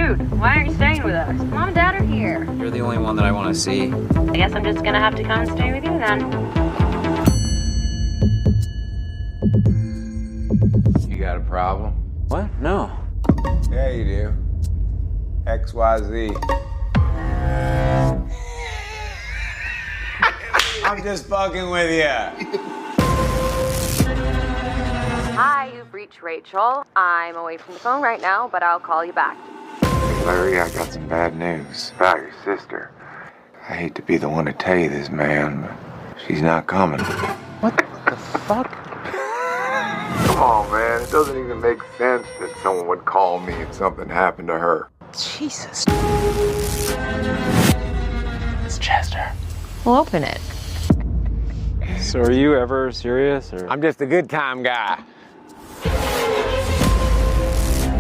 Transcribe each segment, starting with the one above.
Dude, why aren't you staying with us? Mom and Dad are here. You're the only one that I want to see. I guess I'm just gonna have to come and stay with you then. You got a problem? What? No. Yeah, you do. XYZ. I'm just fucking with you. Hi, you've reached Rachel. I'm away from the phone right now, but I'll call you back. Larry, I got some bad news about your sister. I hate to be the one to tell you this, man, but she's not coming. What the fuck? Come on, man. It doesn't even make sense that someone would call me if something happened to her. Jesus. It's Chester. We'll open it. So are you ever serious, or? I'm just a good time guy.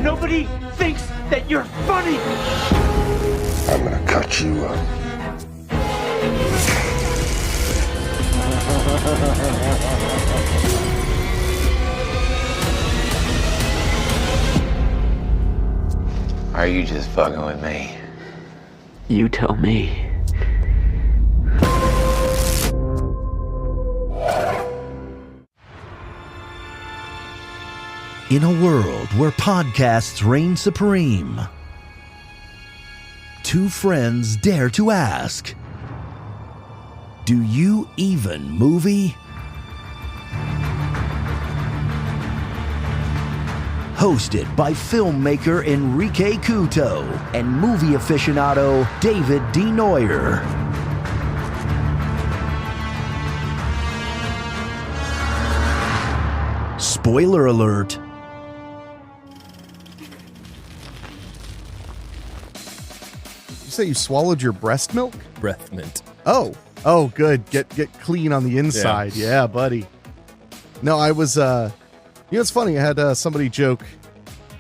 Nobody thinks that you're funny. I'm gonna cut you up. Are you just fucking with me? You tell me. In a world where podcasts reign supreme, two friends dare to ask, do you even movie? Hosted by filmmaker Henrique Couto and movie aficionado David D. Neuer. Spoiler alert. You say you swallowed your breast milk? Breath mint. Oh, good. Get clean on the inside. Yeah, buddy. No, I was. It's funny. I had somebody joke,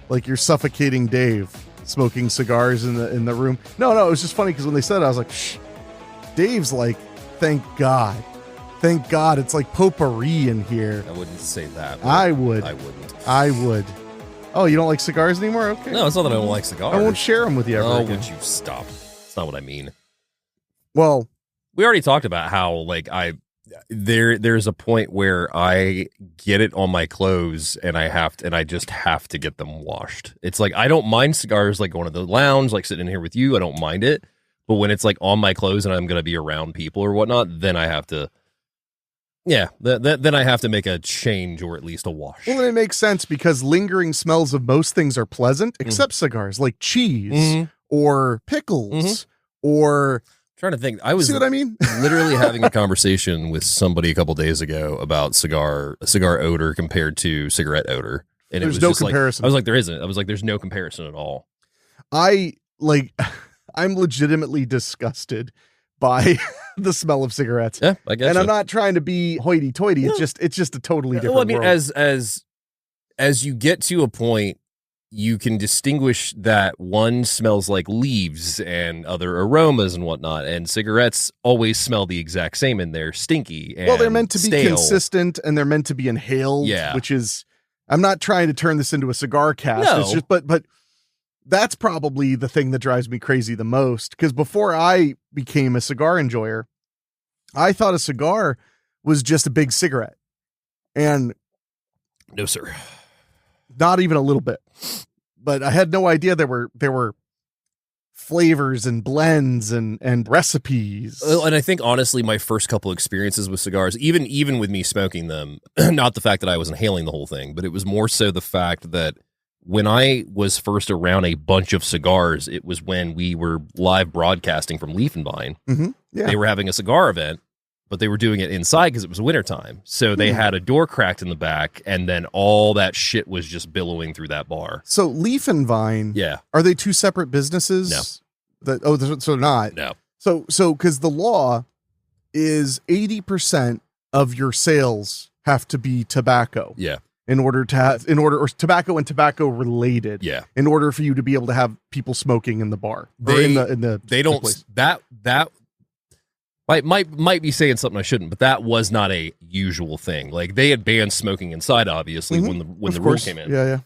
like you're suffocating Dave smoking cigars in the room. No, it was just funny because when they said it, I was like, shh. Dave's like, thank God, it's like potpourri in here. I wouldn't say that. I would. I would. Oh, you don't like cigars anymore? Okay. No, it's not that I don't like cigars. I won't share them with you ever Oh, again. would you stop? That's not what I mean. Well, we already talked about how like there's a point where I get it on my clothes and I just have to get them washed. It's like I don't mind cigars like going to the lounge, like sitting in here with you. I don't mind it. But when it's like on my clothes and I'm going to be around people or whatnot, then I have to. Yeah, then I have to make a change or at least a wash. Well, it makes sense because lingering smells of most things are pleasant, except cigars, like cheese or pickles or. I'm trying to think. I was see what I mean? literally having a conversation with somebody a couple days ago about cigar odor compared to cigarette odor, and There's it was no just comparison. Like, I was like, there isn't. I was like, there's no comparison at all. I'm legitimately disgusted by the smell of cigarettes. Yeah, I guess. And I'm not trying to be hoity-toity. No. It's just a totally different Well, I mean, world. as you get to a point, you can distinguish that one smells like leaves and other aromas and whatnot, and cigarettes always smell the exact same, and they're stinky. And Well, they're meant to be stale. consistent, and they're meant to be inhaled. Yeah. Which is, I'm not trying to turn this into a cigar cast. No. It's just, but that's probably the thing that drives me crazy the most. Because before I became a cigar enjoyer, I thought a cigar was just a big cigarette, and No, sir. not even a little bit. But I had no idea there were flavors and blends and recipes. And I think honestly, my first couple experiences with cigars, even with me smoking them, not the fact that I was inhaling the whole thing, but it was more so the fact that when I was first around a bunch of cigars, it was when we were live broadcasting from Leaf and Vine. Mm-hmm. Yeah. They were having a cigar event, but they were doing it inside because it was wintertime. So they had a door cracked in the back, and then all that shit was just billowing through that bar. So Leaf and Vine, Yeah. are they two separate businesses? No. So not. No. So because the law is 80% of your sales have to be tobacco. Yeah. Or tobacco and tobacco related. Yeah. In order for you to be able to have people smoking in the bar. They don't place. that might be saying something I shouldn't, but that was not a usual thing. Like they had banned smoking inside, obviously, when the rule came in. Yeah.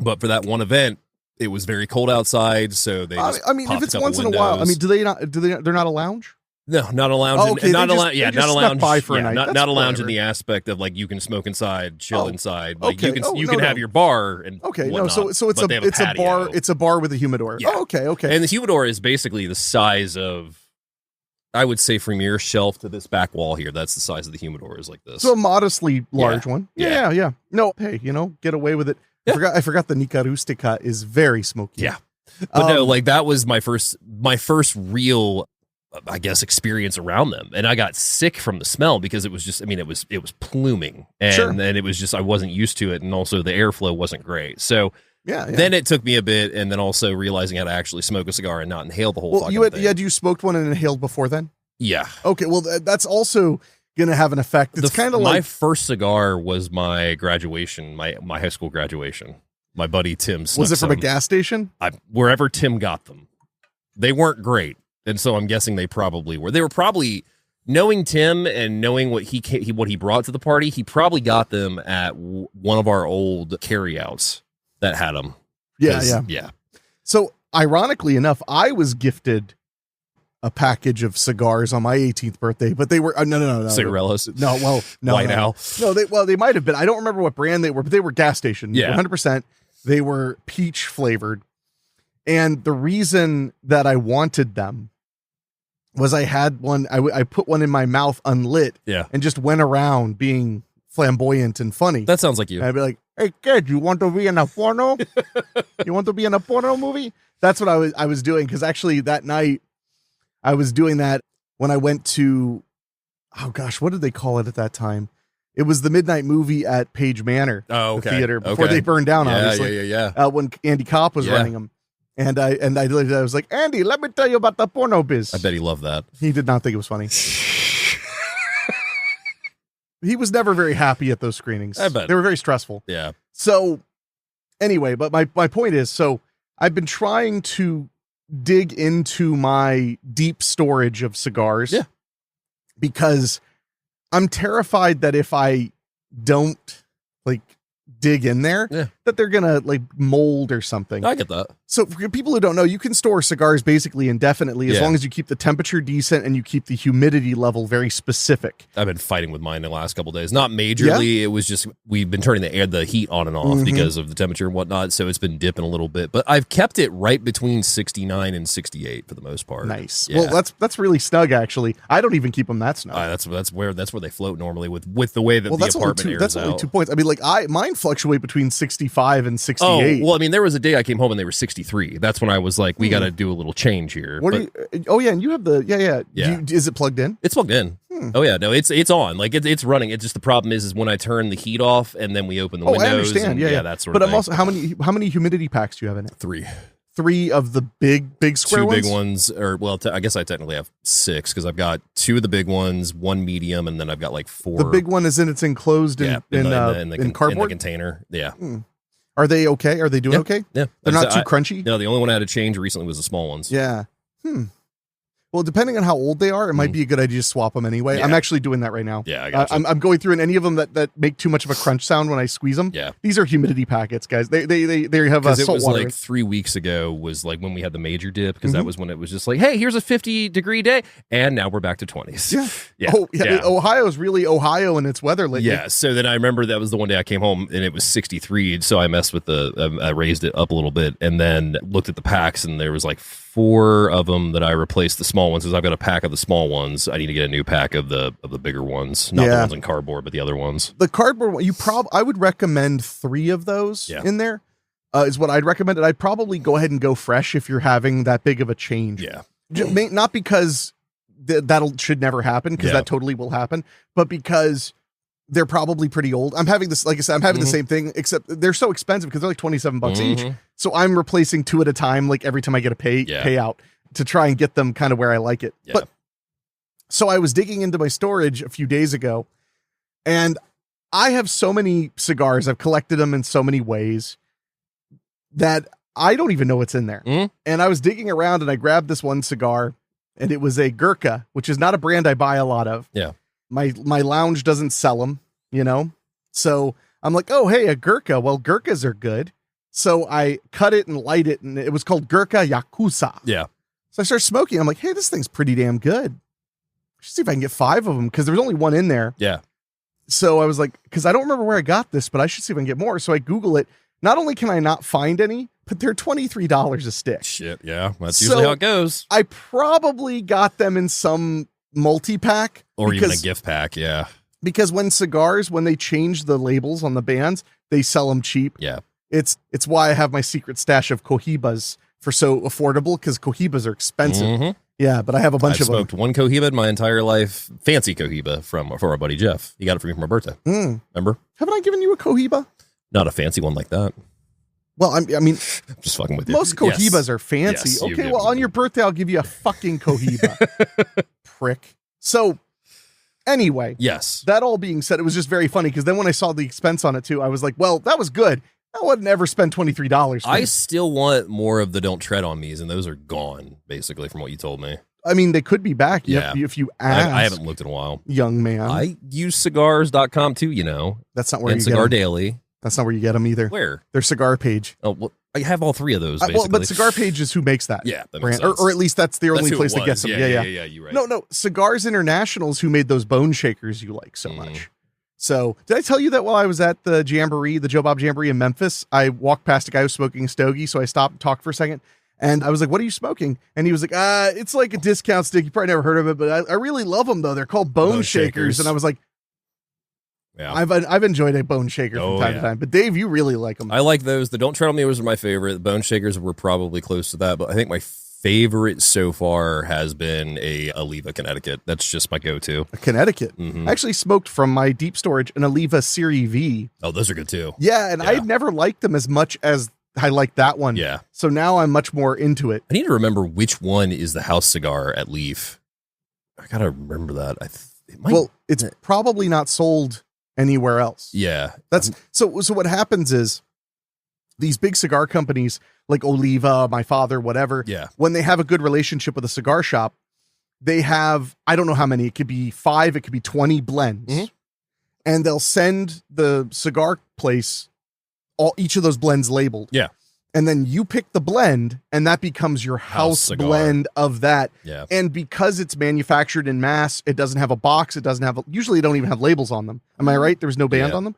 But for that one event, It was very cold outside, so they. Just I mean, if it's once in a while, I mean, they're not a lounge? No, not a lounge. Oh, okay. Not a lounge. Yeah, not a lounge. By for a night. Not a lounge whatever. in the aspect of like you can smoke inside, chill inside. Like okay. you can have your bar and whatnot, so it's a patio. bar. It's a bar with a humidor. Yeah. Oh, okay. And the humidor is basically the size of, I would say, from your shelf to this back wall here. That's the size of the humidor is like this. So a modestly large one. Yeah. Yeah. No, hey, get away with it. Yeah. I forgot the Nica Rustica is very smoky. Yeah. But no, like that was my first real, I guess, experience around them. And I got sick from the smell because it was just, I mean, it was pluming and it was just, I wasn't used to it. And also the airflow wasn't great. So then it took me a bit. And then also realizing how to actually smoke a cigar and not inhale the whole fucking thing. You smoked one and inhaled before then? Yeah. Okay. Well, that's also going to have an effect. It's kind of like. My first cigar was my graduation, my high school graduation. My buddy Tim. Was it from a gas station? Wherever Tim got them. They weren't great. And so I'm guessing they probably were. They were probably, knowing Tim and knowing what he brought to the party, he probably got them at one of our old carryouts that had them. Yeah. So ironically enough, I was gifted a package of cigars on my 18th birthday, but they were no. Cigarellos. No. White Owl. No, they might have been. I don't remember what brand they were, but they were gas station. Yeah, 100%. They were peach flavored, and the reason that I wanted them was I had one. I put one in my mouth unlit. Yeah, and just went around being flamboyant and funny. That sounds like you. And I'd be like, "Hey kid, you want to be in a porno? You want to be in a porno movie?" That's what I was doing, because actually that night I was doing that when I went to, oh gosh, what did they call it at that time? It was the midnight movie at Page Manor, the theater, before they burned down. Obviously, when Andy Kopp was running them, and I was like, Andy, let me tell you about the porno biz. I bet he loved that. He did not think it was funny. He was never very happy at those screenings. I bet they were very stressful. Yeah. So anyway, but my point is, so I've been trying to dig into my deep storage of cigars, because I'm terrified that if I don't like dig in there, that they're gonna like mold or something. I get that. So for people who don't know, you can store cigars basically indefinitely as long as you keep the temperature decent and you keep the humidity level very specific. I've been fighting with mine the last couple of days. Not majorly. It was just we've been turning the heat on and off because of the temperature and whatnot. So it's been dipping a little bit, but I've kept it right between 69 and 68 for the most part. Nice. Yeah. Well, that's really snug actually. I don't even keep them that snug. That's where they float normally with the way that the apartment airs that's out. Only 2 points. I mean, like mine fluctuate between 65 and 68. Oh, well, I mean, there was a day I came home and they were 63. That's when I was like, we got to do a little change here. And you have the is it plugged in? It's plugged in. Oh yeah, no, it's on. Like it's running. It's just the problem is when I turn the heat off and then we open the windows. I understand. That sort of thing. But I'm also how many humidity packs do you have in it? 3 of the big square ones? 2 big ones, or well, I guess I technically have 6 because I've got 2 of the big ones, 1 medium, and then I've got like 4. The big one it's enclosed in cardboard? In the container. Yeah. Are they okay? Are they doing okay? Yeah. They're not too crunchy? No, the only one I had to change recently was the small ones. Yeah. Well, depending on how old they are, it might be a good idea to swap them anyway. Yeah. I'm actually doing that right now. Yeah, I got I'm going through, and any of them that make too much of a crunch sound when I squeeze them. Yeah, these are humidity packets, guys. They have salt water. It was like 3 weeks ago was like when we had the major dip, because that was when it was just like, hey, here's a 50-degree day, and now we're back to 20s. Yeah. Ohio's really Ohio in its weather lately. Yeah. So then I remember that was the one day I came home and it was 63. So I messed with I raised it up a little bit and then looked at the packs, and there was like 4 of them that I replaced the small ones, because I've got a pack of the small ones. I need to get a new pack of the bigger ones, not the ones in cardboard, but the other ones. The cardboard one, I would recommend 3 of those in there. Is what I'd recommend. And I'd probably go ahead and go fresh if you're having that big of a change. Yeah, not because that'll should never happen, because that totally will happen, but because they're probably pretty old. I'm having this, like I said, I'm having the same thing, except they're so expensive because they're like $27 each. So I'm replacing 2 at a time, like every time I get a payout, to try and get them kind of where I like it. Yeah. But so I was digging into my storage a few days ago, and I have so many cigars. I've collected them in so many ways that I don't even know what's in there. And I was digging around and I grabbed this one cigar, and it was a Gurkha, which is not a brand I buy a lot of. Yeah. My lounge doesn't sell them, So I'm like, oh, hey, a Gurkha. Well, Gurkhas are good. So I cut it and light it, and it was called Gurkha Yakuza. Yeah. So I started smoking. I'm like, hey, this thing's pretty damn good. Let's see if I can get 5 of them, because there was only one in there. Yeah. So I was like, because I don't remember where I got this, but I should see if I can get more. So I Google it. Not only can I not find any, but they're $23 a stick. Shit, yeah. That's usually how it goes. I probably got them in some multi-pack. Or even a gift pack, yeah. Because when they change the labels on the bands, they sell them cheap. Yeah. It's why I have my secret stash of Cohibas for so affordable, because Cohibas are expensive. Mm-hmm. Yeah, but I have a bunch of them. I smoked one Cohiba in my entire life. Fancy Cohiba for our buddy Jeff. He got it for me for my birthday. Remember? Haven't I given you a Cohiba? Not a fancy one like that. Well, I mean, just fucking with you. Most Cohibas are fancy. Yes, okay, well, on your birthday, I'll give you a fucking Cohiba. Prick. So, anyway. Yes. That all being said, it was just very funny, because then when I saw the expense on it too, I was like, well, that was good. I would never spend $23. I still want more of the Don't Tread on Me's, and those are gone, basically, from what you told me. I mean, they could be back if you ask. I haven't looked in a while. Young man. I use cigars.com too, you know. That's not where and you Cigar get them. Daily. That's not where you get them either. Where? Their Cigar Page. Oh, well, I have all 3 of those, basically. Well, but Cigar Page is who makes that. Yeah, that makes brand. sense. Or at least that's the only who place it that gets was. them. Yeah, you're right. No, Cigars International's who made those bone shakers you like so much. So, did I tell you that while I was at the Jamboree, the Joe Bob Jamboree in Memphis, I walked past a guy who was smoking a stogie, so I stopped and talked for a second, and I was like, what are you smoking? And he was like, it's like a discount stick. You probably never heard of it, but I really love them, though. They're called bone shakers. And I was like, yeah. I've enjoyed a bone shaker from time to time, but Dave, you really like them. I like those. The Don't Tread on Me was my favorite. The bone shakers were probably close to that, but I think my favorite so far has been a Oliva Connecticut. That's just my go-to. A Connecticut. Mm-hmm. I actually smoked from my deep storage an Oliva Serie V. Oh, those are good too. Yeah, and I'd never liked them as much as I liked that one. Yeah. So now I'm much more into it. I need to remember which one is the house cigar at Leaf. I gotta remember that. It's probably not sold anywhere else. Yeah. That's so what happens is these big cigar companies like Oliva, my father, whatever. Yeah. When they have a good relationship with a cigar shop, they have, I don't know how many, it could be 5, it could be 20 blends. And they'll send the cigar place each of those blends labeled. Yeah. And then you pick the blend, and that becomes your house blend of that. Yeah. And because it's manufactured in mass, it doesn't have a box. It doesn't have, usually they don't even have labels on them. Am I right? There was no band on them.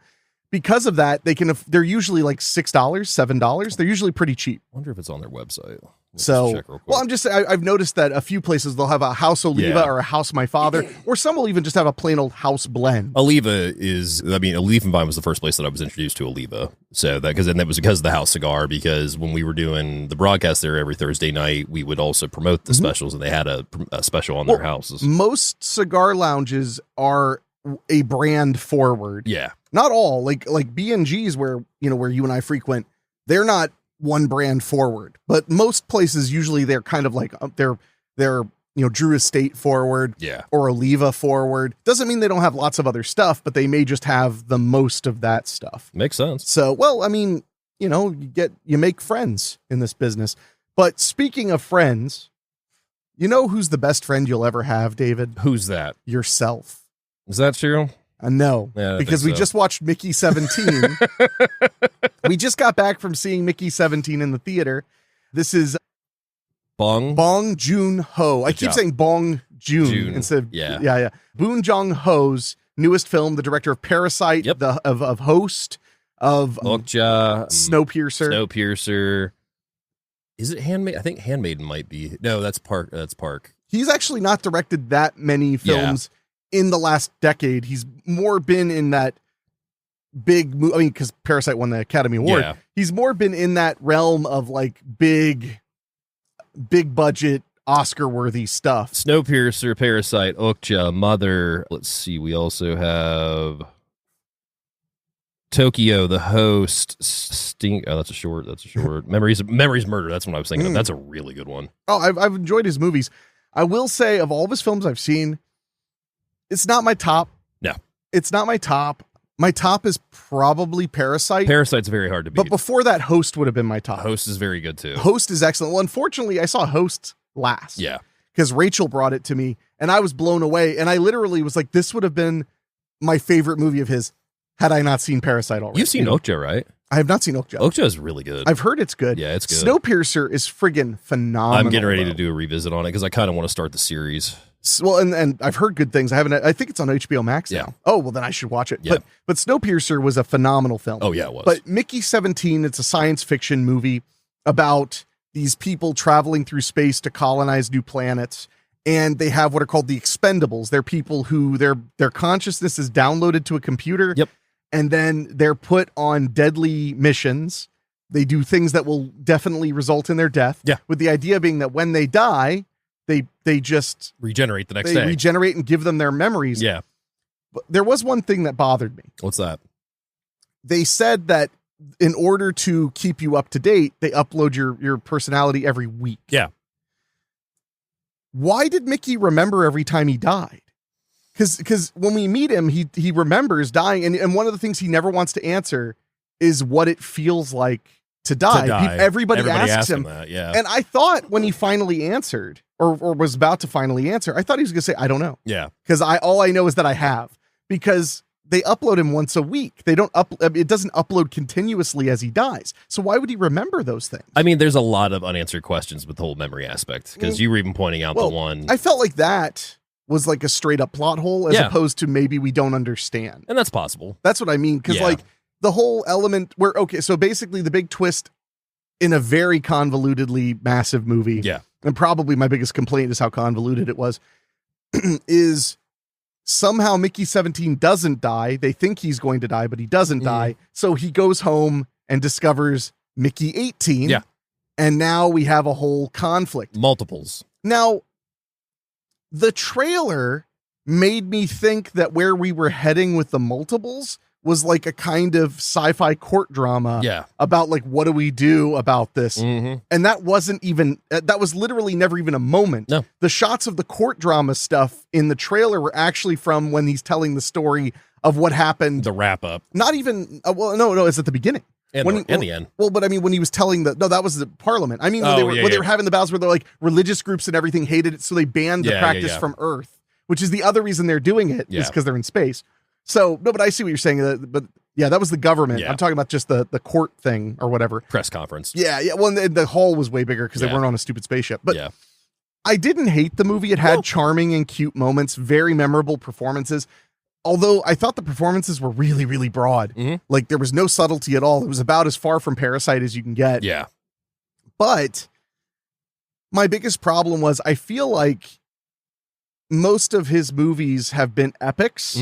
Because of that, they're usually like $6, $7. They're usually pretty cheap. I wonder if it's on their website. I've noticed that a few places they'll have a house Oliva or a house my father, or some will even just have a plain old house blend. Oliva Leaf and Vine was the first place that I was introduced to Oliva. So that was because of the house cigar, because when we were doing the broadcast there every Thursday night, we would also promote the specials, and they had a special on their houses. Most cigar lounges are a brand forward. Yeah. Not all, like B&G's where you and I frequent, they're not one brand forward, but most places usually they're kind of like they're Drew Estate forward, or Oliva forward. Doesn't mean they don't have lots of other stuff, but they may just have the most of that stuff. Makes sense. So, well, I mean, you make friends in this business. But speaking of friends, you know who's the best friend you'll ever have, David? Who's that? Yourself. Is that true? No, because we just watched Mickey 17. We just got back from seeing Mickey 17 in the theater. This is Bong Joon-ho. I keep saying Bong Joon instead of yeah. Bong Joon-ho's newest film, the director of Parasite, of Host, of Okja, Snowpiercer. Is it Handmaid? I think Handmaiden might be. No, that's Park. He's actually not directed that many films in the last decade. He's more been in that big movie. I mean, because Parasite won the Academy Award. Yeah. He's more been in that realm of like big budget Oscar worthy stuff. Snowpiercer, Parasite, Okja, Mother. Let's see. We also have Tokyo, The Host, Sting. Oh, that's a short. Memories Murder. That's what I was thinking of. That's a really good one. Oh, I've enjoyed his movies. I will say, of all of his films I've seen, it's not my top. No. It's not my top. My top is probably Parasite. Parasite's very hard to beat. But before that, Host would have been my top. Host is very good too. Host is excellent. Well, unfortunately, I saw Host last. Yeah. Because Rachel brought it to me, and I was blown away. And I literally was like, this would have been my favorite movie of his had I not seen Parasite already. You've seen Okja, right? I have not seen Oakja. Oakja is really good. I've heard it's good. Yeah, it's good. Snowpiercer is friggin' phenomenal. I'm getting ready to do a revisit on it because I kind of want to start the series. Well, and I've heard good things. I think it's on HBO Max now. Yeah. Oh, well, then I should watch it. Yeah. But Snowpiercer was a phenomenal film. Oh, yeah, it was. But Mickey 17, it's a science fiction movie about these people traveling through space to colonize new planets. And they have what are called the expendables. They're people who their consciousness is downloaded to a computer. Yep. And then they're put on deadly missions. They do things that will definitely result in their death. Yeah. With the idea being that when they die, they just regenerate the next they day. regenerate and give them their memories. Yeah. But there was one thing that bothered me. What's that? They said that in order to keep you up to date, they upload your personality every week. Yeah. Why did Mickey remember every time he died? Because when we meet him, he remembers dying. And one of the things he never wants to answer is what it feels like to die. Everybody asks him that, yeah. And I thought when he finally answered or was about to finally answer, I thought he was going to say, I don't know. Yeah. Because all I know is that I have. Because they upload him once a week. They don't it doesn't upload continuously as he dies. So why would he remember those things? I mean, there's a lot of unanswered questions with the whole memory aspect because you were even pointing out the one. I felt like that was like a straight up plot hole as Yeah. opposed to maybe we don't understand. And that's possible. That's what I mean. Because Yeah. like the whole element where, okay, so basically the big twist in a very convolutedly massive movie. Yeah. And probably my biggest complaint is how convoluted it was, is somehow Mickey 17 doesn't die. They think he's going to die, but he doesn't die. So he goes home and discovers Mickey 18. Yeah. And now we have a whole conflict. Multiples. Now, the trailer made me think that where we were heading with the multiples was like a kind of sci-fi court drama Yeah. about like, what do we do about this? Mm-hmm. And that wasn't even, that was literally never even a moment. No. The shots of the court drama stuff in the trailer were actually from when he's telling the story of what happened. The wrap up. Not even, no, it's at the beginning. And the end. Well, but I mean, when he was telling that was the parliament. I mean, when they were having the battles where they're like religious groups and everything hated it. So they banned the practice from Earth, which is the other reason they're doing it is because they're in space. So, no, but I see what you're saying. But yeah, that was the government. Yeah. I'm talking about just the court thing or whatever. Press conference. Yeah. Well, and the hall was way bigger because they weren't on a stupid spaceship. But yeah. I didn't hate the movie. It had charming and cute moments, very memorable performances. Although I thought the performances were really, really broad. Mhm. Like there was no subtlety at all. It was about as far from Parasite as you can get. Yeah. But my biggest problem was I feel like most of his movies have been epics,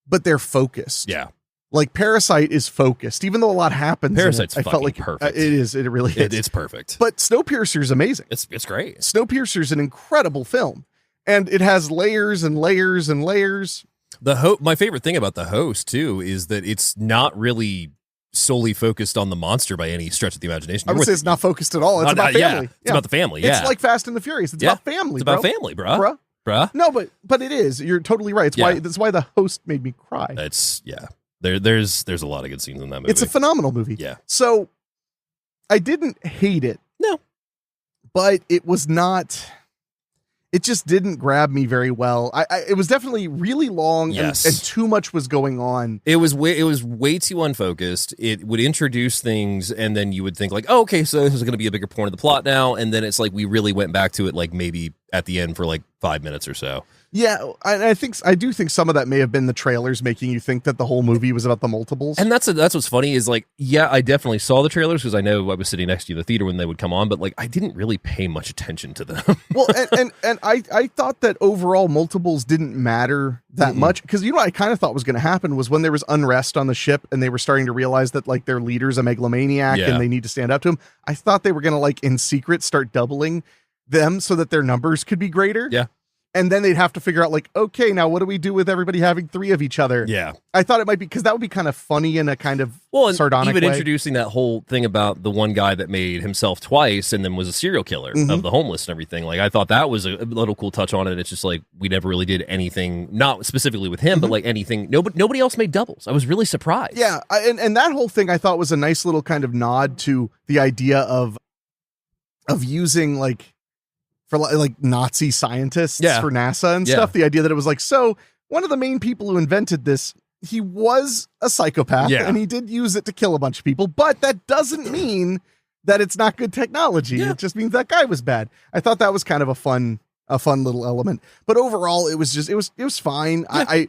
but they're focused. Yeah. Like Parasite is focused, even though a lot happens. Parasite's I felt like perfect. It is. It really is. It's perfect. But Snowpiercer is amazing. It's great. Snowpiercer is an incredible film, and it has layers and layers and layers. My favorite thing about The Host too is that it's not really solely focused on the monster by any stretch of the imagination. I would say it's not focused at all. It's about family. It's about the family. Yeah. It's like Fast and the Furious. It's about family. It's about family, bruh. No, but it is. You're totally right. That's why The Host made me cry. There's a lot of good scenes in that movie. It's a phenomenal movie. Yeah. So I didn't hate it. No. But it was not. It just didn't grab me very well. It was definitely really long and too much was going on. It was way too unfocused. It would introduce things and then you would think like, oh, okay, so this is going to be a bigger point of the plot now. And then it's like we really went back to it like maybe at the end for like 5 minutes or so. Yeah, I do think some of that may have been the trailers making you think that the whole movie was about the multiples. And that's what's funny is like, yeah, I definitely saw the trailers because I know I was sitting next to you in the theater when they would come on, but like I didn't really pay much attention to them. Well, and I thought that overall multiples didn't matter that much because you know what I kind of thought was going to happen was when there was unrest on the ship and they were starting to realize that like their leader's a megalomaniac and they need to stand up to him. I thought they were going to like in secret start doubling them so that their numbers could be greater. Yeah. And then they'd have to figure out like, okay, now what do we do with everybody having 3 of each other? Yeah. I thought it might be because that would be kind of funny in a kind of and sardonic even way. introducing that whole thing about the one guy that made himself twice and then was a serial killer of the homeless and everything. Like I thought that was a little cool touch on it. It's just like we never really did anything, not specifically with him, but like anything. Nobody else made doubles. I was really surprised. Yeah, and that whole thing I thought was a nice little kind of nod to the idea of using like for like Nazi scientists for NASA and stuff. The idea that it was like, so one of the main people who invented this, he was a psychopath and he did use it to kill a bunch of people, but that doesn't mean that it's not good technology. It just means that guy was bad. I thought that was kind of a fun little element, but overall it was fine. Yeah.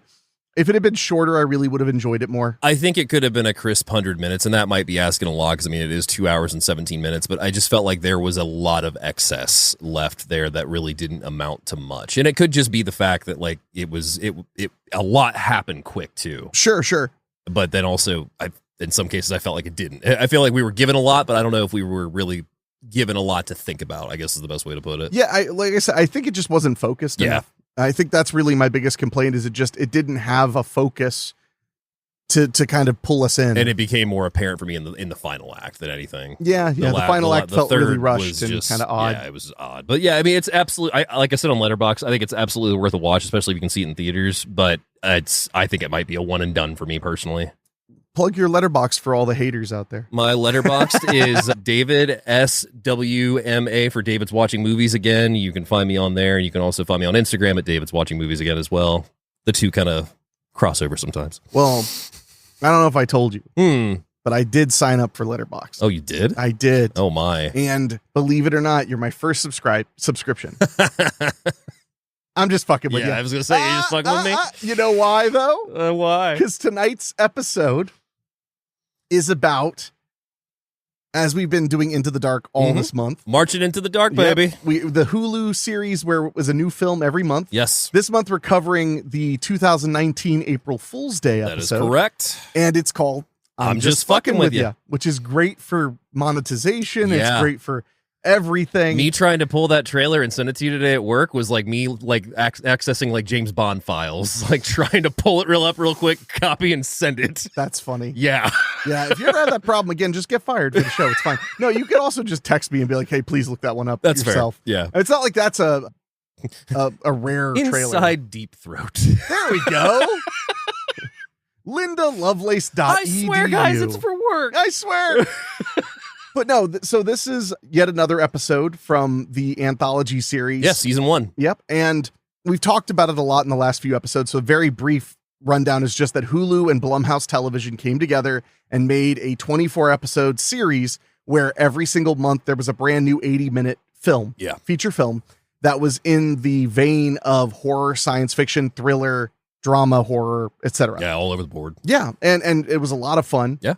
If it had been shorter, I really would have enjoyed it more. I think it could have been a crisp 100 minutes, and that might be asking a lot because, I mean, it is 2 hours and 17 minutes, but I just felt like there was a lot of excess left there that really didn't amount to much. And it could just be the fact that, like, a lot happened quick, too. Sure. But then also, in some cases, I felt like it didn't. I feel like we were given a lot, but I don't know if we were really given a lot to think about, I guess is the best way to put it. Yeah, like I said, I think it just wasn't focused enough. I think that's really my biggest complaint is it didn't have a focus to kind of pull us in. And it became more apparent for me in the final act than anything. Yeah. The final act felt really rushed and kind of odd. Yeah, it was odd. But yeah, I mean, it's absolutely, like I said on Letterboxd, I think it's absolutely worth a watch, especially if you can see it in theaters. But I think it might be a one and done for me personally. Plug your Letterboxd for all the haters out there. My Letterboxd is David SWMA for David's Watching Movies Again. You can find me on there. You can also find me on Instagram at David's Watching Movies Again as well. The two kind of cross over sometimes. Well, I don't know if I told you, but I did sign up for Letterboxd. Oh, you did? I did. Oh, my. And believe it or not, you're my first subscription. I'm just fucking with you. I was going to say, you're just fucking with me? You know why, though? Why? Because tonight's episode is about, as we've been doing Into the Dark all this month. Marching into the dark, baby. The Hulu series where it was a new film every month. Yes. This month we're covering the 2019 April Fool's Day episode. That is correct. And it's called I'm Just Fucking With You, which is great for monetization. Yeah. It's great for everything. Me trying to pull that trailer and send it to you today at work was like me accessing like James Bond files, like trying to pull it real quick, copy and send it. That's funny. Yeah. Yeah. If you ever have that problem again, just get fired for the show. It's fine. No, you can also just text me and be like, hey, please look that one up yourself. Fair. Yeah. It's not like that's a rare trailer. Inside Deep Throat. There we go. LindaLovelace.edu. I swear, guys, it's for work. I swear. But no, so this is yet another episode from the anthology series. Yes, season 1. Yep. And we've talked about it a lot in the last few episodes. So a very brief rundown is just that Hulu and Blumhouse Television came together and made a 24-episode series where every single month there was a brand new 80-minute film, feature film, that was in the vein of horror, science fiction, thriller, drama, horror, etc. Yeah, all over the board. Yeah, and it was a lot of fun. Yeah.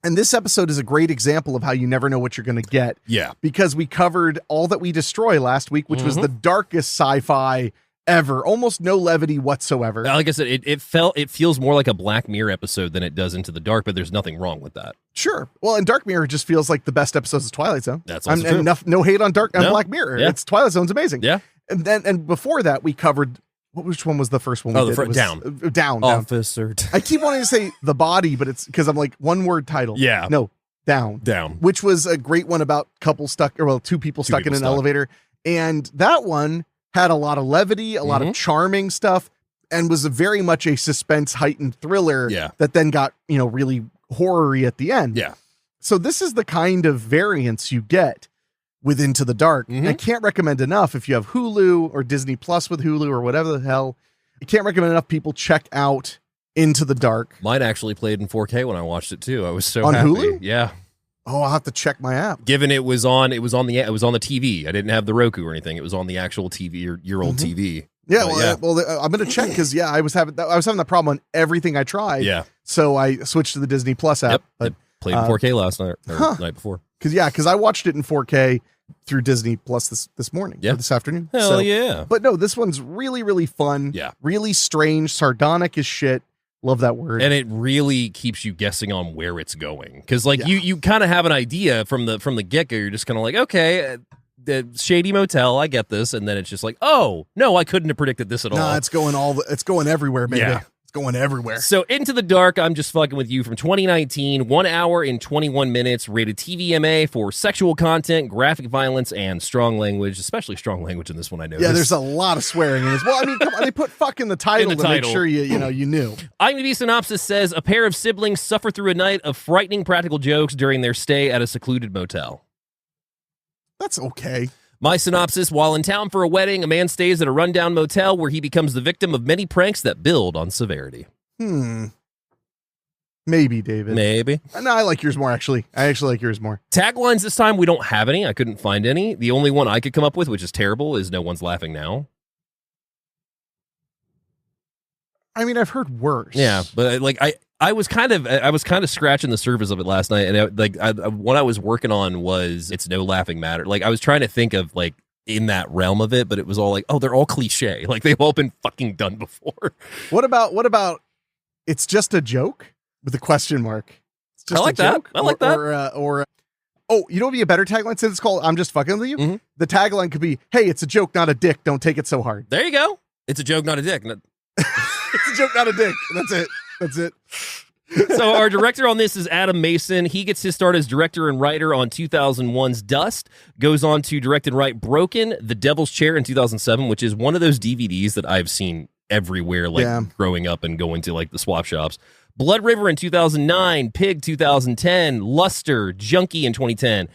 And this episode is a great example of how you never know what you're going to get. Yeah. Because we covered All That We Destroy last week, which was the darkest sci-fi ever. Almost no levity whatsoever. Like I said, it feels more like a Black Mirror episode than it does Into the Dark, but there's nothing wrong with that. Sure. Well, and Dark Mirror just feels like the best episodes of Twilight Zone. That's also true. And no hate on Black Mirror. Yeah. It's Twilight Zone's amazing. Yeah. And before that, we covered... Which one was the first one? Down. Officer. I keep wanting to say The Body, but it's because I'm like one word title. Yeah. No, Down. Which was a great one about two people stuck in an elevator. And that one had a lot of levity, a lot of charming stuff, and was very much a suspense heightened thriller that then got, really horror-y at the end. Yeah. So this is the kind of variance you get with Into the Dark. I can't recommend enough if you have Hulu or Disney Plus with Hulu or whatever the hell. I can't recommend enough people check out Into the Dark. Mine actually played in 4K when I watched it too. I was so on happy. Hulu? Yeah. Oh, I'll have to check my app. Given it was on the TV. I didn't have the Roku or anything. It was on the actual TV, your old TV. Yeah, I'm going to check because I was having that problem on everything I tried. Yeah. So I switched to the Disney Plus app. Yep. But played in 4K last night or night before. Because I watched it in 4K through Disney Plus this morning, or this afternoon. Hell yeah. But no, this one's really, really fun. Yeah. Really strange, sardonic as shit. Love that word. And it really keeps you guessing on where it's going. Because you kind of have an idea from the get-go. You're just kind of like, okay, the shady motel, I get this. And then it's just like, oh, no, I couldn't have predicted this at all. No, it's going everywhere, baby. Yeah. Going everywhere. So Into the Dark, I'm Just Fucking With You from 2019, 1 hour and 21 minutes, rated TVMA for sexual content, graphic violence, and strong language, especially strong language in this one, I noticed. Yeah, there's a lot of swearing in this. Well, I mean, come on, they put fuck in the title to make sure you knew. IMDb synopsis says, a pair of siblings suffer through a night of frightening practical jokes during their stay at a secluded motel. That's okay. My synopsis, while in town for a wedding, a man stays at a rundown motel where he becomes the victim of many pranks that build on severity. Maybe, David. Maybe. No, I like yours more, actually. I actually like yours more. Taglines this time, we don't have any. I couldn't find any. The only one I could come up with, which is terrible, is "No one's laughing now." I mean, I've heard worse. Yeah, but like I was kind of scratching the surface of it last night, and what I was working on was "It's no laughing matter." Like I was trying to think of like in that realm of it, but it was all like, oh, they're all cliche. Like they've all been fucking done before. What about "It's just a joke" with a question mark? It's just I like a joke? that. I like that. Or oh, you know what would be a better tagline since it's called "I'm just fucking with you"? Mm-hmm. The tagline could be, "Hey, it's a joke, not a dick. Don't take it so hard." There you go. It's a joke, not a dick. It's a joke, not a dick. That's it. That's it. So our director on this is Adam Mason. He gets his start as director and writer on 2001's Dust, goes on to direct and write Broken, The Devil's Chair in 2007, which is one of those DVDs that I've seen everywhere, like growing up and going to like the swap shops. Blood River in 2009, Pig 2010, Luster, Junkie in 2010.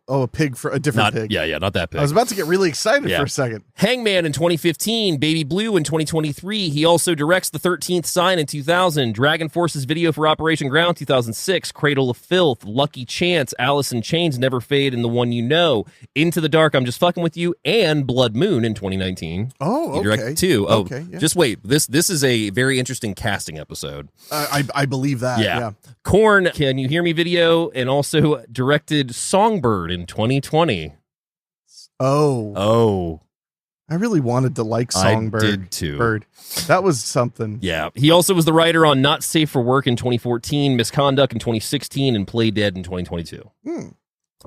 A pig for a different pig. Yeah, not that pig. I was about to get really excited for a second. Hangman in 2015, Baby Blue in 2023. He also directs The 13th Sign in 2000, Dragon Force's video for Operation Ground 2006, Cradle of Filth, Lucky Chance, Alice in Chains, Never Fade, and The One You Know, Into the Dark, I'm Just Fucking With You, and Blood Moon in 2019. Oh, okay. He directed two. Oh, okay, yeah. Just wait. This is a very interesting casting episode. I believe that. Yeah. Korn, Can You Hear Me video, and also directed Songbird in 2020. Oh. I really wanted to like Songbird. I did too. Bird. That was something. Yeah. He also was the writer on Not Safe for Work in 2014, Misconduct in 2016, and Play Dead in 2022.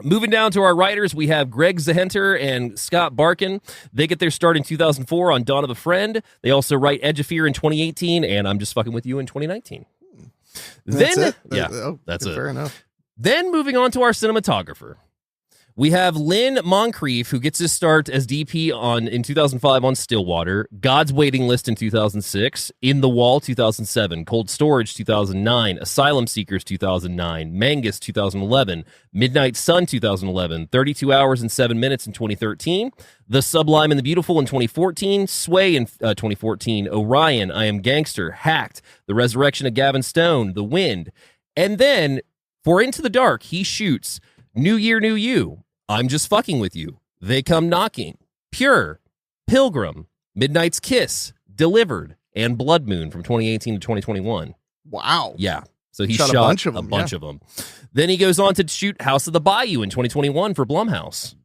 Moving down to our writers, we have Greg Zahenter and Scott Barkin. They get their start in 2004 on Dawn of a Friend. They also write Edge of Fear in 2018 and I'm Just Fucking With You in 2019. That's it? That's it. Fair enough. Then moving on to our cinematographer. We have Lynn Moncrief, who gets his start as DP in 2005 on Stillwater, God's Waiting List in 2006, In the Wall 2007, Cold Storage 2009, Asylum Seekers 2009, Mangus 2011, Midnight Sun 2011, 32 Hours and 7 Minutes in 2013, The Sublime and the Beautiful in 2014, Sway in 2014, Orion, I Am Gangster, Hacked, The Resurrection of Gavin Stone, The Wind. And then, for Into the Dark, he shoots New Year, New You, I'm Just Fucking With You, They Come Knocking, Pure, Pilgrim, Midnight's Kiss, Delivered, and Blood Moon from 2018 to 2021. Wow. Yeah. So he shot a bunch of them. Then he goes on to shoot House of the Bayou in 2021 for Blumhouse,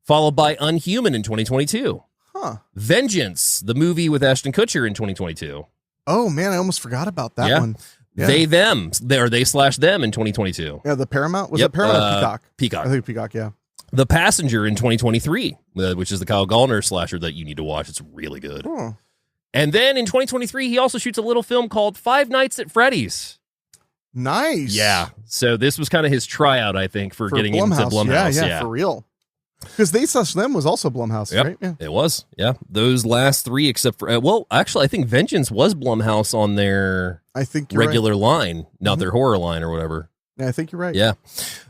followed by Unhuman in 2022. Vengeance, the movie with Ashton Kutcher in 2022. Oh, man, I almost forgot about that one. Yeah. They/them in 2022. Yeah, the Paramount? Was it Paramount or Peacock? Peacock. I think Peacock, yeah. The Passenger in 2023, which is the Kyle Gallner slasher that you need to watch. It's really good. Oh. And then in 2023, he also shoots a little film called Five Nights at Freddy's. Nice. Yeah. So this was kind of his tryout, I think, for getting into Blumhouse. Yeah, for real. Because They/Them was also Blumhouse, right? Yeah. It was. Yeah. Those last three, except for, actually, I think Vengeance was Blumhouse on their regular line, not their horror line or whatever. Yeah, I think you're right. Yeah.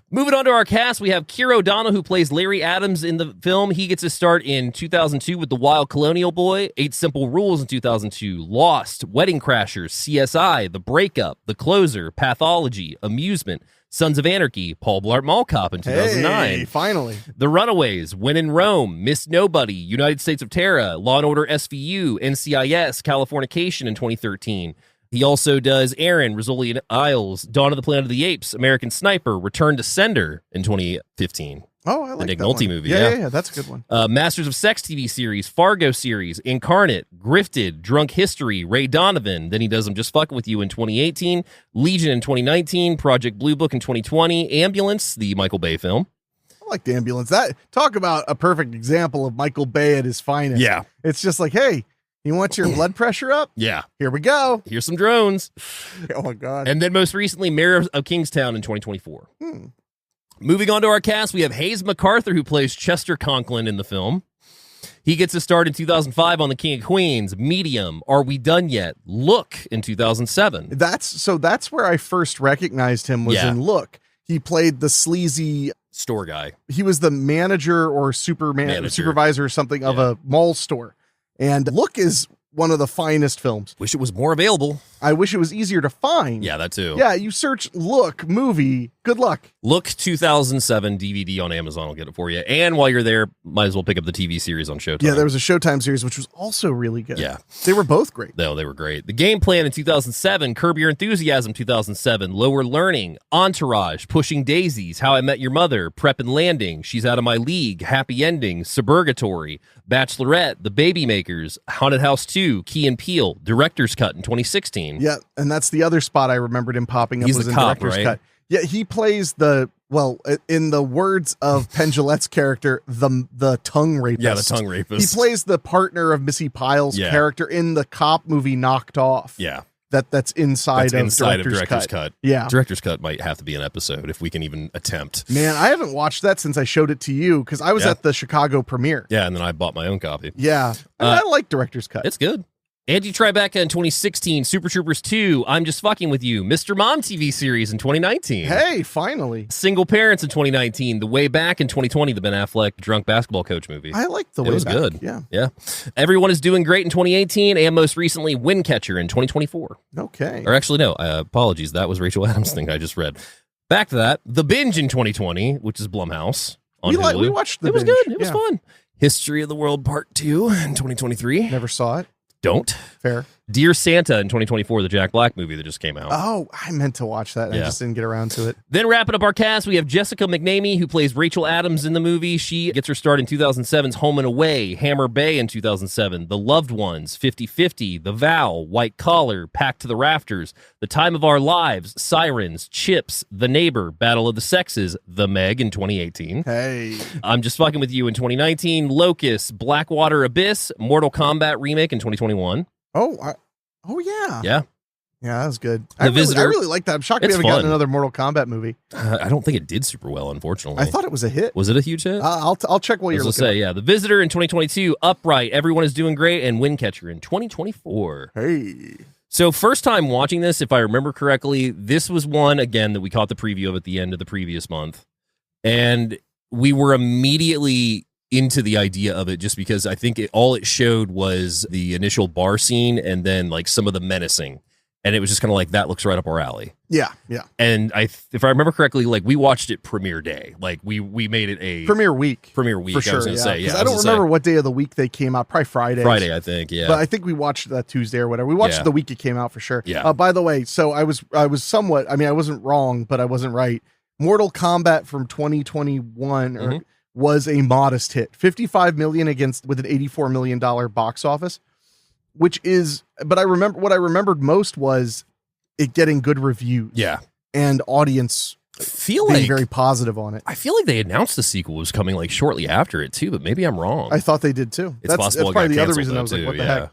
Moving on to our cast, we have Keir O'Donnell, who plays Larry Adams in the film. He gets his start in 2002 with The Wild Colonial Boy, 8 Simple Rules in 2002, Lost, Wedding Crashers, CSI, The Breakup, The Closer, Pathology, Amusement, Sons of Anarchy, Paul Blart Mall Cop in 2009. Hey, finally. The Runaways, When in Rome, Miss Nobody, United States of Terror, Law & Order SVU, NCIS, Californication in 2013. He also does Aaron, Rizzoli Isles, Dawn of the Planet of the Apes, American Sniper, Return to Sender in 2015. Oh, I like the Nick that Nolte one. movie. Yeah, that's a good one. Masters of Sex TV series, Fargo series, Incarnate, Grifted, Drunk History, Ray Donovan. Then he does I'm Just Fucking With You in 2018, Legion in 2019, Project Blue Book in 2020, Ambulance, the Michael Bay film. I like The Ambulance. Talk about a perfect example of Michael Bay at his finest. Yeah. It's just like, hey, you want your blood pressure up? Yeah. Here we go. Here's some drones. Oh, my God. And then most recently, Mayor of Kingstown in 2024. Moving on to our cast, we have Hayes MacArthur, who plays Chester Conklin in the film. He gets a start in 2005 on The King of Queens, Medium, Are We Done Yet? Look in 2007. That's where I first recognized him was in Look. He played the sleazy store guy. He was the manager or supervisor or something of a mall store. And Look is one of the finest films. Wish it was more available. I wish it was easier to find. Yeah, that too. Yeah, you search Look movie. Good luck. Look 2007 DVD on Amazon will get it for you. And while you're there, might as well pick up the TV series on Showtime. Yeah, there was a Showtime series, which was also really good. Yeah. They were both great. No, they were great. The Game Plan in 2007, Curb Your Enthusiasm 2007, Lower Learning, Entourage, Pushing Daisies, How I Met Your Mother, Prep and Landing, She's Out of My League, Happy Ending, Suburgatory, Bachelorette, The Baby Makers, Haunted House 2, Key and Peele, Director's Cut in 2016. Yeah, and that's the other spot I remembered him popping up. He's was the in cop, Director's right? Cut. Yeah, he plays in the words of Penn Jillette's character, the tongue rapist. Yeah, the tongue rapist. He plays the partner of Missy Pyle's character in the cop movie Knocked Off. Yeah. That's inside of Director's Cut. Yeah. Director's Cut might have to be an episode if we can even attempt. Man, I haven't watched that since I showed it to you because I was at the Chicago premiere. Yeah, and then I bought my own copy. Yeah. And I like Director's Cut. It's good. Andy Tribeca in 2016, Super Troopers 2, I'm Just Fucking With You, Mr. Mom TV series in 2019. Hey, finally. Single Parents in 2019, The Way Back in 2020, the Ben Affleck drunk basketball coach movie. I like The Way Back. It was good. Yeah. Everyone is Doing Great in 2018, and most recently, Windcatcher in 2024. Okay. Or actually, no, apologies. That was Rachel Adams' thing I just read. Back to that, The Binge in 2020, which is Blumhouse on Hulu. We watched The Binge. Binge. It was good. It was fun. History of the World Part 2 in 2023. Never saw it. Don't. Fair. Dear Santa in 2024, the Jack Black movie that just came out. Oh, I meant to watch that. I just didn't get around to it. Then wrapping up our cast, we have Jessica McNamee, who plays Rachel Adams in the movie. She gets her start in 2007's Home and Away, Hammer Bay in 2007, The Loved Ones, 50-50, The Vow, White Collar, Packed to the Rafters, The Time of Our Lives, Sirens, Chips, The Neighbor, Battle of the Sexes, The Meg in 2018. Hey. I'm Just Fucking With You in 2019, Locust, Blackwater Abyss, Mortal Kombat Remake in 2021. Oh yeah. Yeah. Yeah, that was good. The Visitor. I really like that. I'm shocked we It's haven't gotten fun. another Mortal Kombat movie. I don't think it did super well, unfortunately. I thought it was a hit. Was it a huge hit? I'll check while you're looking. Yeah. The Visitor in 2022, Upright, Everyone is Doing Great, and Windcatcher in 2024. Hey. So first time watching this, if I remember correctly, this was one, again, that we caught the preview of at the end of the previous month. And we were immediately into the idea of it just because I think all it showed was the initial bar scene and then like some of the menacing. And it was just kind of like, that looks right up our alley. Yeah, yeah. And if I remember correctly, like we watched it premiere day. Like we made it a premiere week. Premiere week, for sure, I was going to say. Yeah, I don't remember what day of the week they came out. Probably Friday. Friday, I think, yeah. But I think we watched that Tuesday or whatever. We watched Yeah. the week it came out for sure. Yeah. By the way, so I was somewhat, I mean, I wasn't wrong, but I wasn't right. Mortal Kombat from 2021 was a modest hit. 55 million with an $84 million box office, which is, but what I remembered most was it getting good reviews. Yeah. And audience being very positive on it. I feel like they announced the sequel was coming like shortly after it too, but maybe I'm wrong. I thought they did too. It's possible that's it probably got the other canceled, reason I though, was like, too, what the yeah. heck?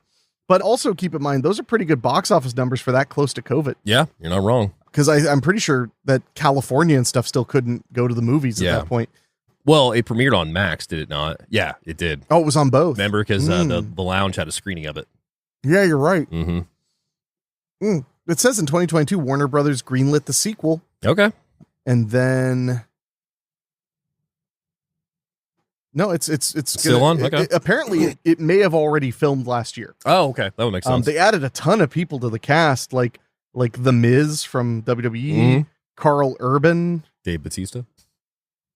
But also keep in mind, those are pretty good box office numbers for that close to COVID. Yeah, you're not wrong. Because I'm pretty sure that California and stuff still couldn't go to the movies at that point. Well, it premiered on Max, did it not? Yeah, it did. Oh, it was on both. Remember, because the lounge had a screening of it. Yeah, you're right. Mm-hmm. It says in 2022, Warner Brothers greenlit the sequel. Okay. And then... No, it's still on? Okay. Apparently, it may have already filmed last year. Oh, okay. That would make sense. They added a ton of people to the cast, like The Miz from WWE, Carl Urban. Dave Bautista?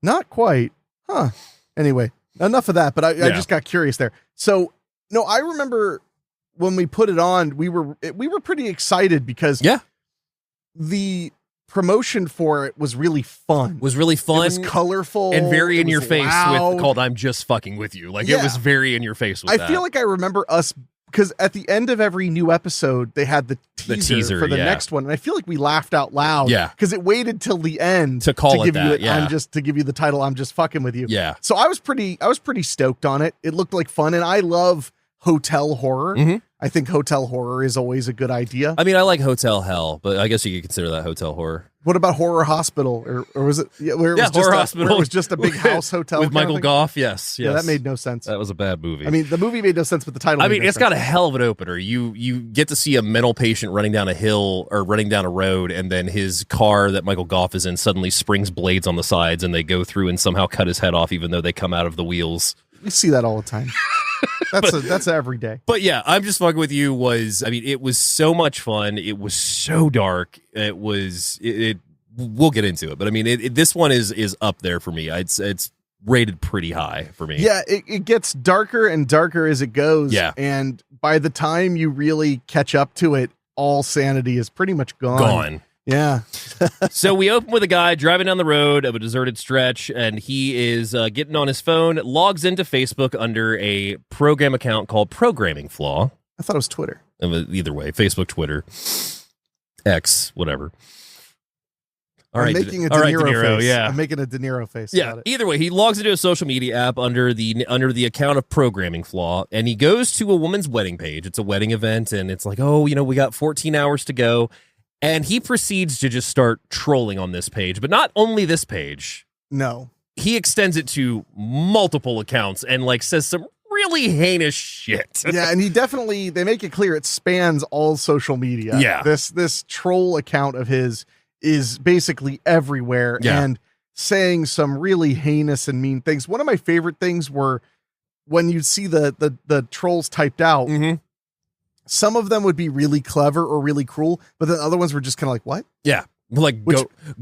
Not quite. Huh. Anyway, enough of that, but I just got curious there. So, no, I remember when we put it on, we were pretty excited because the promotion for it was really fun. It was colorful and very in your face loud. called I'm Just Fucking With You. Like it was very in your face with I that. feel like I remember us because at the end of every new episode they had the teaser for the next one, and I feel like we laughed out loud. Yeah, because it waited till the end to call give it that. To give you the title. I'm Just Fucking With You. Yeah. So I was pretty stoked on it. It looked like fun, and I love hotel horror. I think hotel horror is always a good idea. I mean, I like Hotel Hell, but I guess you could consider that hotel horror. What about Horror Hospital, or was it? Yeah, where it was Horror just Hospital. it was just a big house hotel with Michael Goff. Yes, Yeah, that made no sense. That was a bad movie. I mean, the movie made no sense, but the title. I mean, it's got a hell of an opener. You get to see a mental patient running down a hill or running down a road, and then his car that Michael Goff is in suddenly springs blades on the sides, and they go through and somehow cut his head off, even though they come out of the wheels. We see that all the time. That's every day. But yeah, I'm just fucking with you. It was so much fun. It was so dark. We'll get into it, but I mean, this one is up there for me. It's rated pretty high for me. Yeah, it gets darker and darker as it goes. Yeah. And by the time you really catch up to it, all sanity is pretty much gone. Yeah. So we open with a guy driving down the road of a deserted stretch, and he is getting on his phone, logs into Facebook under a program account called Programming Flaw. I thought it was Twitter. Either way, Facebook, Twitter, X, whatever. I'm making a De Niro face. Yeah. I'm making a De Niro face. Yeah. About it. Either way, he logs into a social media app under the account of Programming Flaw, and he goes to a woman's wedding page. It's a wedding event, and it's like, oh, we got 14 hours to go. And he proceeds to just start trolling on this page, but not only this page. No. He extends it to multiple accounts and says some really heinous shit. Yeah, and they make it clear it spans all social media. Yeah. This troll account of his is basically everywhere and saying some really heinous and mean things. One of my favorite things were when you see the trolls typed out. Mm-hmm. Some of them would be really clever or really cruel, but the other ones were just kind of like, what? Yeah.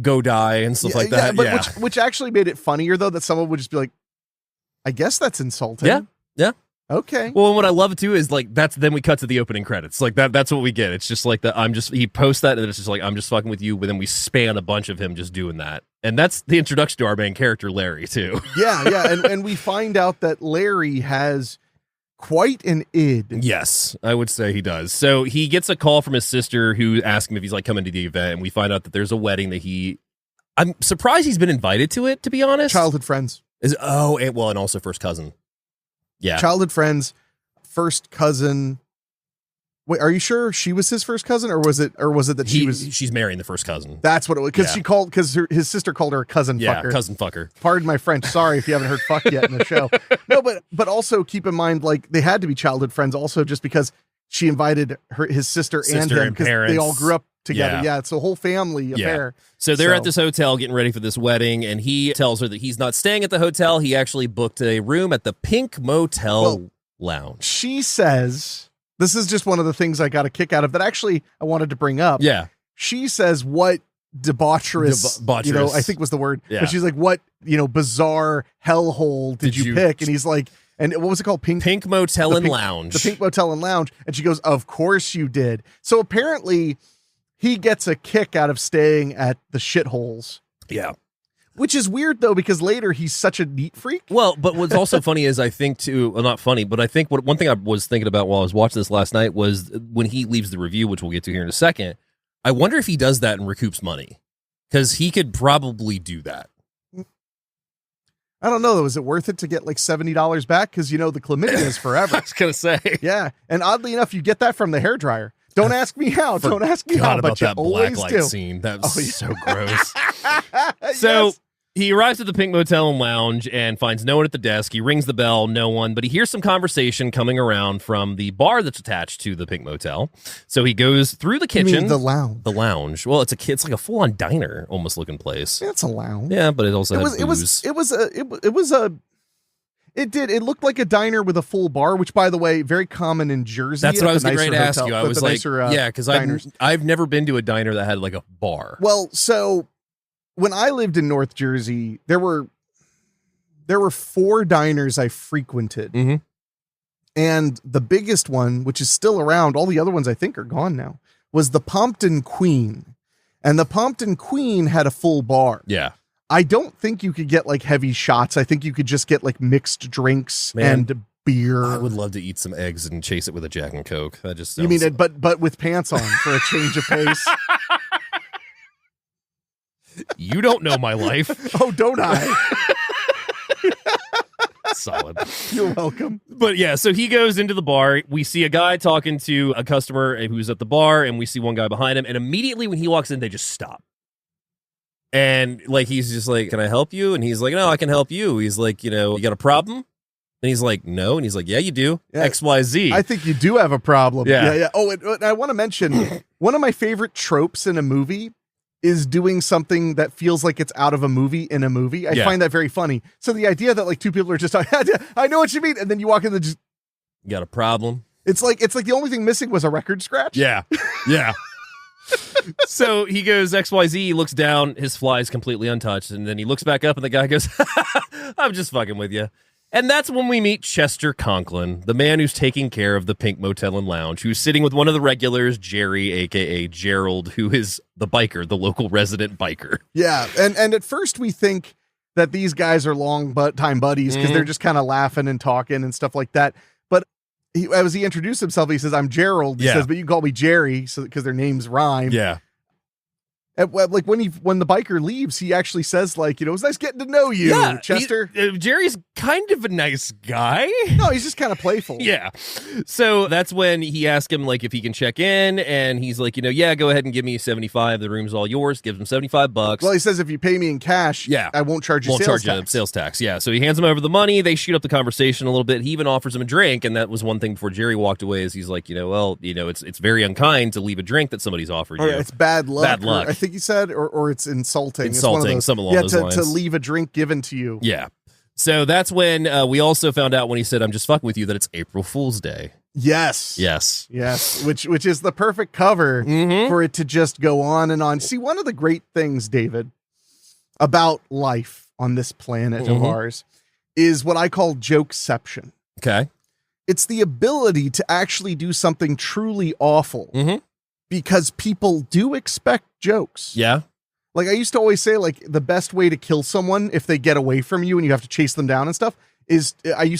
Go die and stuff like that. But which actually made it funnier, though, that someone would just be like, I guess that's insulting. Yeah. Yeah. Okay. Well, and what I love too is then we cut to the opening credits. That's what we get. It's just he posts that and it's just I'm just fucking with you, but then we span a bunch of him just doing that. And that's the introduction to our main character, Larry, too. Yeah. And we find out that Larry has quite an id. Yes, I would say he does. So he gets a call from his sister who asks him if he's coming to the event, and we find out that there's a wedding that I'm surprised he's been invited to it, to be honest. Childhood friends. And also first cousin. Yeah. Childhood friends, first cousin. Wait, are you sure she was his first cousin, or was it that she's marrying the first cousin? That's what it was. Because his sister called her a cousin fucker. Yeah, cousin fucker. Pardon my French. Sorry if you haven't heard fuck yet in the show. No, but also keep in mind, they had to be childhood friends also just because she invited his sister and him because they all grew up together. Yeah, it's a whole family affair. So they're at this hotel getting ready for this wedding, and he tells her that he's not staying at the hotel. He actually booked a room at the Pink Motel Lounge. She says... This is just one of the things I got a kick out of that actually I wanted to bring up. Yeah. She says, what debaucherous, I think was the word. Yeah. But she's like, what, bizarre hellhole did you pick? And he's like, and what was it called? Pink Motel and Lounge. The Pink Motel and Lounge. And she goes, of course you did. So apparently he gets a kick out of staying at the shitholes. Yeah. Which is weird, though, because later he's such a neat freak. Well, but what's also funny is I think, too, well, not funny, but I think one thing I was thinking about while I was watching this last night was when he leaves the review, which we'll get to here in a second, I wonder if he does that and recoups money. Because he could probably do that. I don't know, though. Is it worth it to get $70 back? Because, the chlamydia is forever. I was going to say. Yeah. And oddly enough, you get that from the hairdryer. Don't ask me how. Don't ask me how. But you always do. Scene. That was so gross. So he arrives at the Pink Motel and Lounge and finds no one at the desk. He rings the bell, no one, but he hears some conversation coming around from the bar that's attached to the Pink Motel. So he goes through the kitchen. You mean the lounge? The lounge. Well, it's like a full-on diner almost looking place. Yeah, it's a lounge. Yeah, but it also has booze. It looked like a diner with a full bar, which, by the way, very common in Jersey. That's what I was getting ready to ask you. I was like, because I've never been to a diner that had a bar. Well, so when I lived in North Jersey, there were 4 diners I frequented. Mm-hmm. And the biggest one, which is still around, all the other ones I think are gone now, was the Pompton Queen. And the Pompton Queen had a full bar. Yeah. I don't think you could get heavy shots. I think you could just get mixed drinks and beer. I would love to eat some eggs and chase it with a Jack and Coke. That just sounds... You mean it, but with pants on for a change of pace? You don't know my life. Oh, don't I? Solid. You're welcome. But yeah, so he goes into the bar. We see a guy talking to a customer who's at the bar, and we see one guy behind him. And immediately when he walks in, they just stop. And he's just like, can I help you? And he's like, no, I can help you. He's like, you got a problem? And he's like, no. And he's like, yeah, you do. Yeah. XYZ. I think you do have a problem. Yeah. Oh, and I want to mention one of my favorite tropes in a movie is doing something that feels like it's out of a movie in a movie. I find that very funny. So the idea that 2 people are just like, I know what you mean. And then you walk in and just, You got a problem? It's like the only thing missing was a record scratch. Yeah. Yeah. So he goes XYZ, he looks down, his fly is completely untouched, and then he looks back up and the guy goes, I'm just fucking with you. And that's when we meet Chester Conklin, the man who's taking care of the Pink Motel and Lounge, who's sitting with one of the regulars, Jerry, a.k.a. Gerald, who is the biker, the local resident biker. Yeah, and at first we think that these guys are time buddies because they're just kind of laughing and talking and stuff like that. But as he introduced himself, he says, I'm Gerald. He says, but you can call me Jerry because their names rhyme. Yeah. Like when the biker leaves, he actually says, like, it was nice getting to know you, Chester. Jerry's kind of a nice guy. No, he's just kind of playful. Yeah. So that's when he asks him, like, if he can check in, and he's like, yeah, go ahead and give me 75. The room's all yours. Gives him $75. Well, he says if you pay me in cash, I won't charge you sales tax. Yeah. So he hands him over the money. They shoot up the conversation a little bit. He even offers him a drink, and that was one thing before Jerry walked away. Is he's like, it's very unkind to leave a drink that somebody's offered you. It's bad luck. Bad luck. I think he said, or it's insulting. Insulting, it's something along those lines. To leave a drink given to you. Yeah. So that's when we also found out when he said, I'm just fucking with you, that it's April Fool's Day. Yes. Which is the perfect cover for it to just go on and on. See, one of the great things, David, about life on this planet of ours is what I call jokeception. Okay. It's the ability to actually do something truly awful because people do expect jokes. Yeah. Like I used to always say, like the best way to kill someone if they get away from you and you have to chase them down and stuff was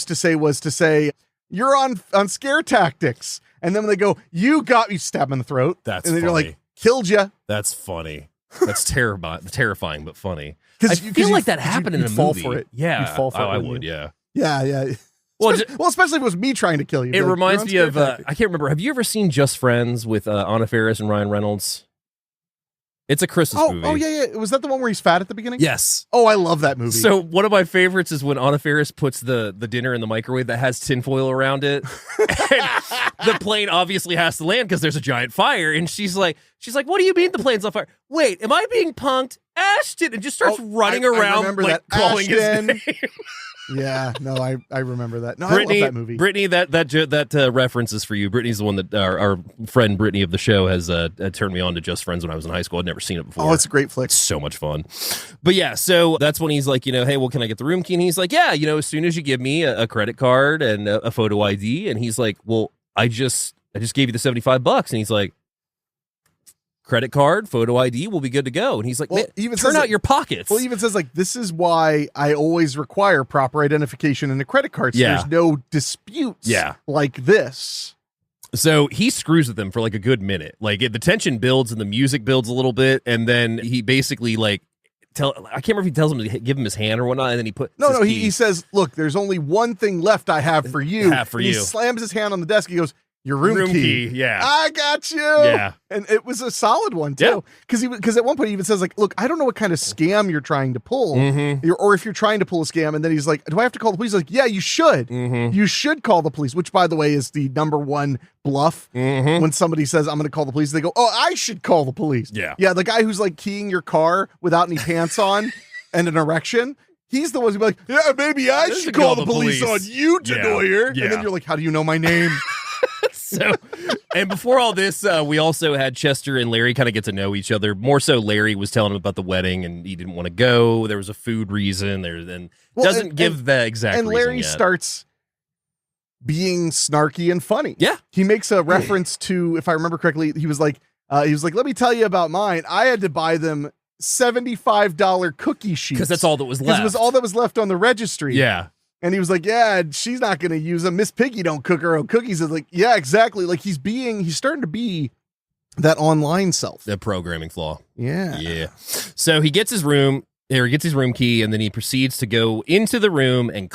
to say, you're on scare tactics. And then when they go, you got me, stab them in the throat. That's and then funny. You're like, killed you. That's funny. That's terrifying, but funny. I feel like that happened in a movie. Fall for it. Yeah. You'd fall for it. I would. Yeah. Yeah. Well, especially if it was me trying to kill you. It reminds me of, I can't remember. Have you ever seen Just Friends with Anna Faris and Ryan Reynolds? It's a Christmas movie. Oh, yeah. Was that the one where he's fat at the beginning? Yes. Oh, I love that movie. So one of my favorites is when Anna Faris puts the dinner in the microwave that has tinfoil around it. And the plane obviously has to land because there's a giant fire. And she's like, what do you mean the plane's on fire? Wait, am I being punked? Ashton! And just starts running around like calling Ashton. his name. Yeah, no, I remember that. No, Brittany, I love that movie. Brittany, that reference is for you. Brittany's the one that our friend Brittany of the show has turned me on to Just Friends when I was in high school. I'd never seen it before. Oh, it's a great flick. It's so much fun. But yeah, so that's when he's like, hey, well, can I get the room key? And he's like, yeah, as soon as you give me a credit card and a photo ID. And he's like, well, I just gave you the $75. And he's like, credit card, photo ID, will be good to go. And he's like, turn out your pockets. Well, he even says, like, this is why I always require proper identification in a credit card. So there's no disputes like this. So he screws with them for like a good minute. Like the tension builds and the music builds a little bit. And then he basically I can't remember if he tells him to give him his hand or whatnot. And then he says, look, there's only one thing left I have for you. He slams his hand on the desk. He goes, your room key. Yeah. I got you. Yeah. And it was a solid one, too. Because at one point he even says, like, look, I don't know what kind of scam you're trying to pull. Or if you're trying to pull a scam. And then he's like, do I have to call the police? He's like, yeah, you should. You should call the police, which, by the way, is the number one bluff. When somebody says, I'm going to call the police, they go, oh, I should call the police. Yeah. Yeah, the guy who's like keying your car without any pants on and an erection. He's the one who's like, yeah, maybe I should call the police on you, Denoyer. Yeah. And then you're like, how do you know my name? So, and before all this, we also had Chester and Larry kind of get to know each other. More so, Larry was telling him about the wedding, and he didn't want to go. There was a food reason. Doesn't give the exact reason. And Larry yet. starts being snarky and funny. Yeah, he makes a reference to, if I remember correctly, he was like, let me tell you about mine. I had to buy them $75 cookie sheets because that's all that was left. Because it was all that was left on the registry. Yeah. And he was like, yeah, she's not going to use them. Miss Piggy don't cook her own cookies. It's like, yeah, exactly. Like he's starting to be that online self. The programming flaw. Yeah. Yeah. So he gets his room key, and then he proceeds to go into the room and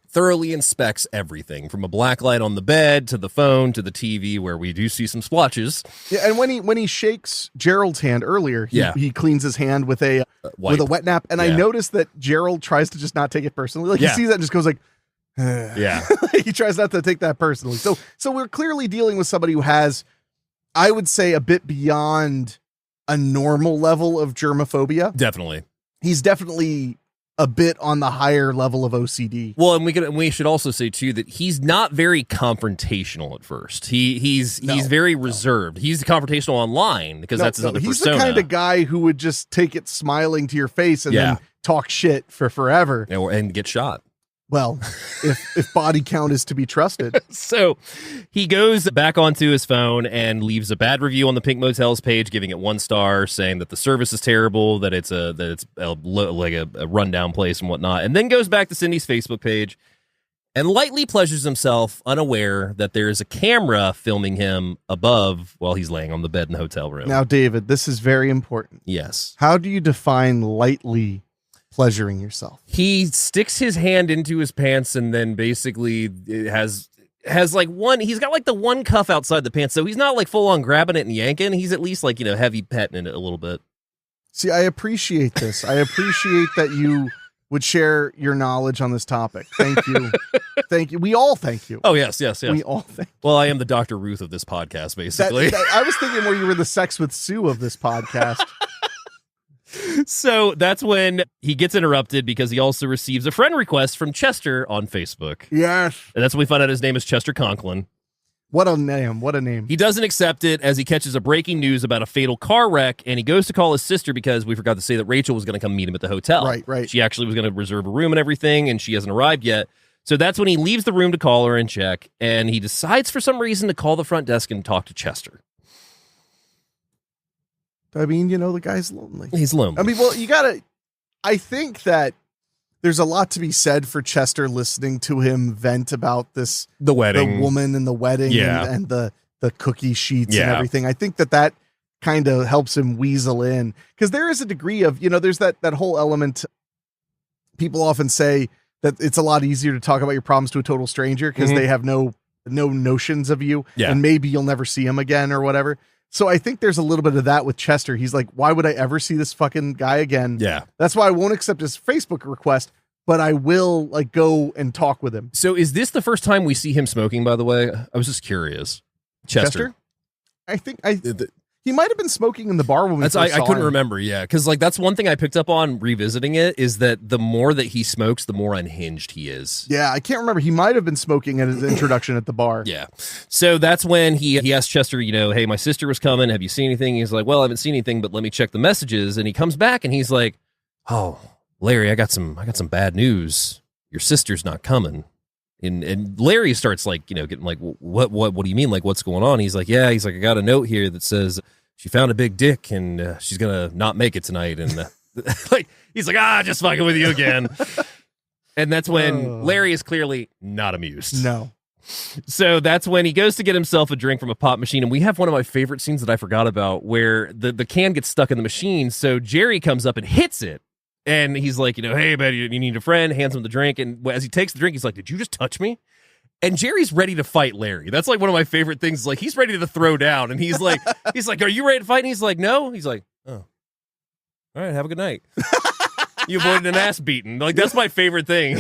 thoroughly inspects everything from a black light on the bed to the phone to the TV where we do see some splotches. Yeah, and when he shakes Gerald's hand earlier, he cleans his hand with a wet nap. And I noticed that Gerald tries to just not take it personally. Like he sees that and just goes like, yeah. He tries not to take that personally. So we're clearly dealing with somebody who has, I would say, a bit beyond a normal level of germophobia. Definitely. He's definitely a bit on the higher level of OCD. Well, and we should also say too that he's not very confrontational at first. He's very reserved. He's confrontational online because that's his other he's persona. the kind of guy who would just take it smiling to your face and then talk shit for forever and get shot. Well, if body count is to be trusted. So he goes back onto his phone and leaves a bad review on the Pink Motels page, giving it 1 star, saying that the service is terrible, that it's a rundown place and whatnot, and then goes back to Cindy's Facebook page and lightly pleasures himself, unaware that there is a camera filming him above while he's laying on the bed in the hotel room. Now, David, this is very important. Yes. How do you define lightly pleasuring yourself? He sticks his hand into his pants and then basically it has like he's got like the one cuff outside the pants, so he's not like full on grabbing it and yanking. He's at least like, heavy petting it a little bit. See, I appreciate this. I appreciate that you would share your knowledge on this topic. Thank you. Thank you. We all thank you. Oh, yes. We all thank you. Well, I am the Dr. Ruth of this podcast, basically. I was thinking more you were the Sex with Sue of this podcast. So that's when he gets interrupted because he also receives a friend request from Chester on Facebook. Yes. And that's when we find out his name is Chester Conklin. What a name. What a name. He doesn't accept it as he catches a breaking news about a fatal car wreck, and he goes to call his sister because we forgot to say that Rachel was going to come meet him at the hotel. Right. She actually was going to reserve a room and everything, and she hasn't arrived yet. So that's when he leaves the room to call her and check, and he decides for some reason to call the front desk and talk to Chester. I mean, the guy's lonely. He's lonely. I mean, well, I think that there's a lot to be said for Chester listening to him vent about the wedding, the woman and the wedding and the cookie sheets and everything. I think that kind of helps him weasel in, because there is a degree of, there's that whole element. People often say that it's a lot easier to talk about your problems to a total stranger because they have no notions of you and maybe you'll never see him again or whatever. So I think there's a little bit of that with Chester. He's like, why would I ever see this fucking guy again? Yeah. That's why I won't accept his Facebook request, but I will go and talk with him. So is this the first time we see him smoking, by the way? I was just curious. Chester? I think he might have been smoking in the bar when we first I saw couldn't him. remember, because that's one thing I picked up on revisiting it, is that the more that he smokes, the more unhinged he is. Yeah, I can't remember. He might have been smoking at his introduction at the bar. Yeah. So that's when he asked Chester, hey, my sister was coming. Have you seen anything? He's like, well, I haven't seen anything, but let me check the messages. And he comes back and he's like, oh, Larry, I got some bad news. Your sister's not coming. And Larry starts getting like, what do you mean? Like, what's going on? He's like, I got a note here that says she found a big dick and she's going to not make it tonight. And he's like, just fucking with you again. And that's when Larry is clearly not amused. No. So that's when he goes to get himself a drink from a pop machine. And we have one of my favorite scenes that I forgot about where the can gets stuck in the machine. So Jerry comes up and hits it. And he's like, hey, man, you need a friend, hands him the drink. And as he takes the drink, he's like, did you just touch me? And Jerry's ready to fight Larry. That's like one of my favorite things. Like, he's ready to throw down. And he's like, are you ready to fight? And he's like, no. He's like, oh, all right, have a good night. You avoided an ass beating. Like, that's my favorite thing.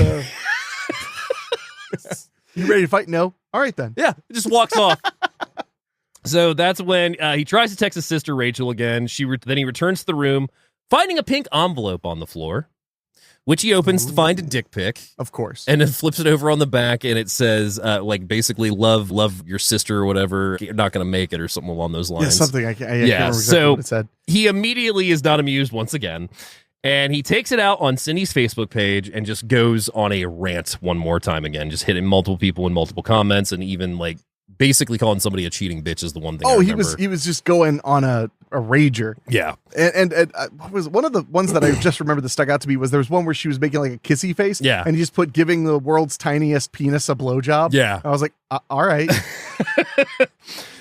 You ready to fight? No. All right, then. Yeah, just walks off. So that's when he tries to text his sister, Rachel, again. Then he returns to the room, finding a pink envelope on the floor, which he opens to find a dick pic. Of course. And then flips it over on the back, and it says, basically, love your sister or whatever. You're not going to make it or something along those lines. Yeah, something. I can't remember exactly what it said. He immediately is not amused once again. And he takes it out on Cindy's Facebook page and just goes on a rant one more time again, just hitting multiple people in multiple comments and even, basically calling somebody a cheating bitch is the one thing I remember. he was just going on a rager. Yeah. And was one of the ones that I just remember that stuck out to me was there was one where she was making like a kissy face. Yeah. And he just put giving the world's tiniest penis a blowjob. Yeah. I was like, all right.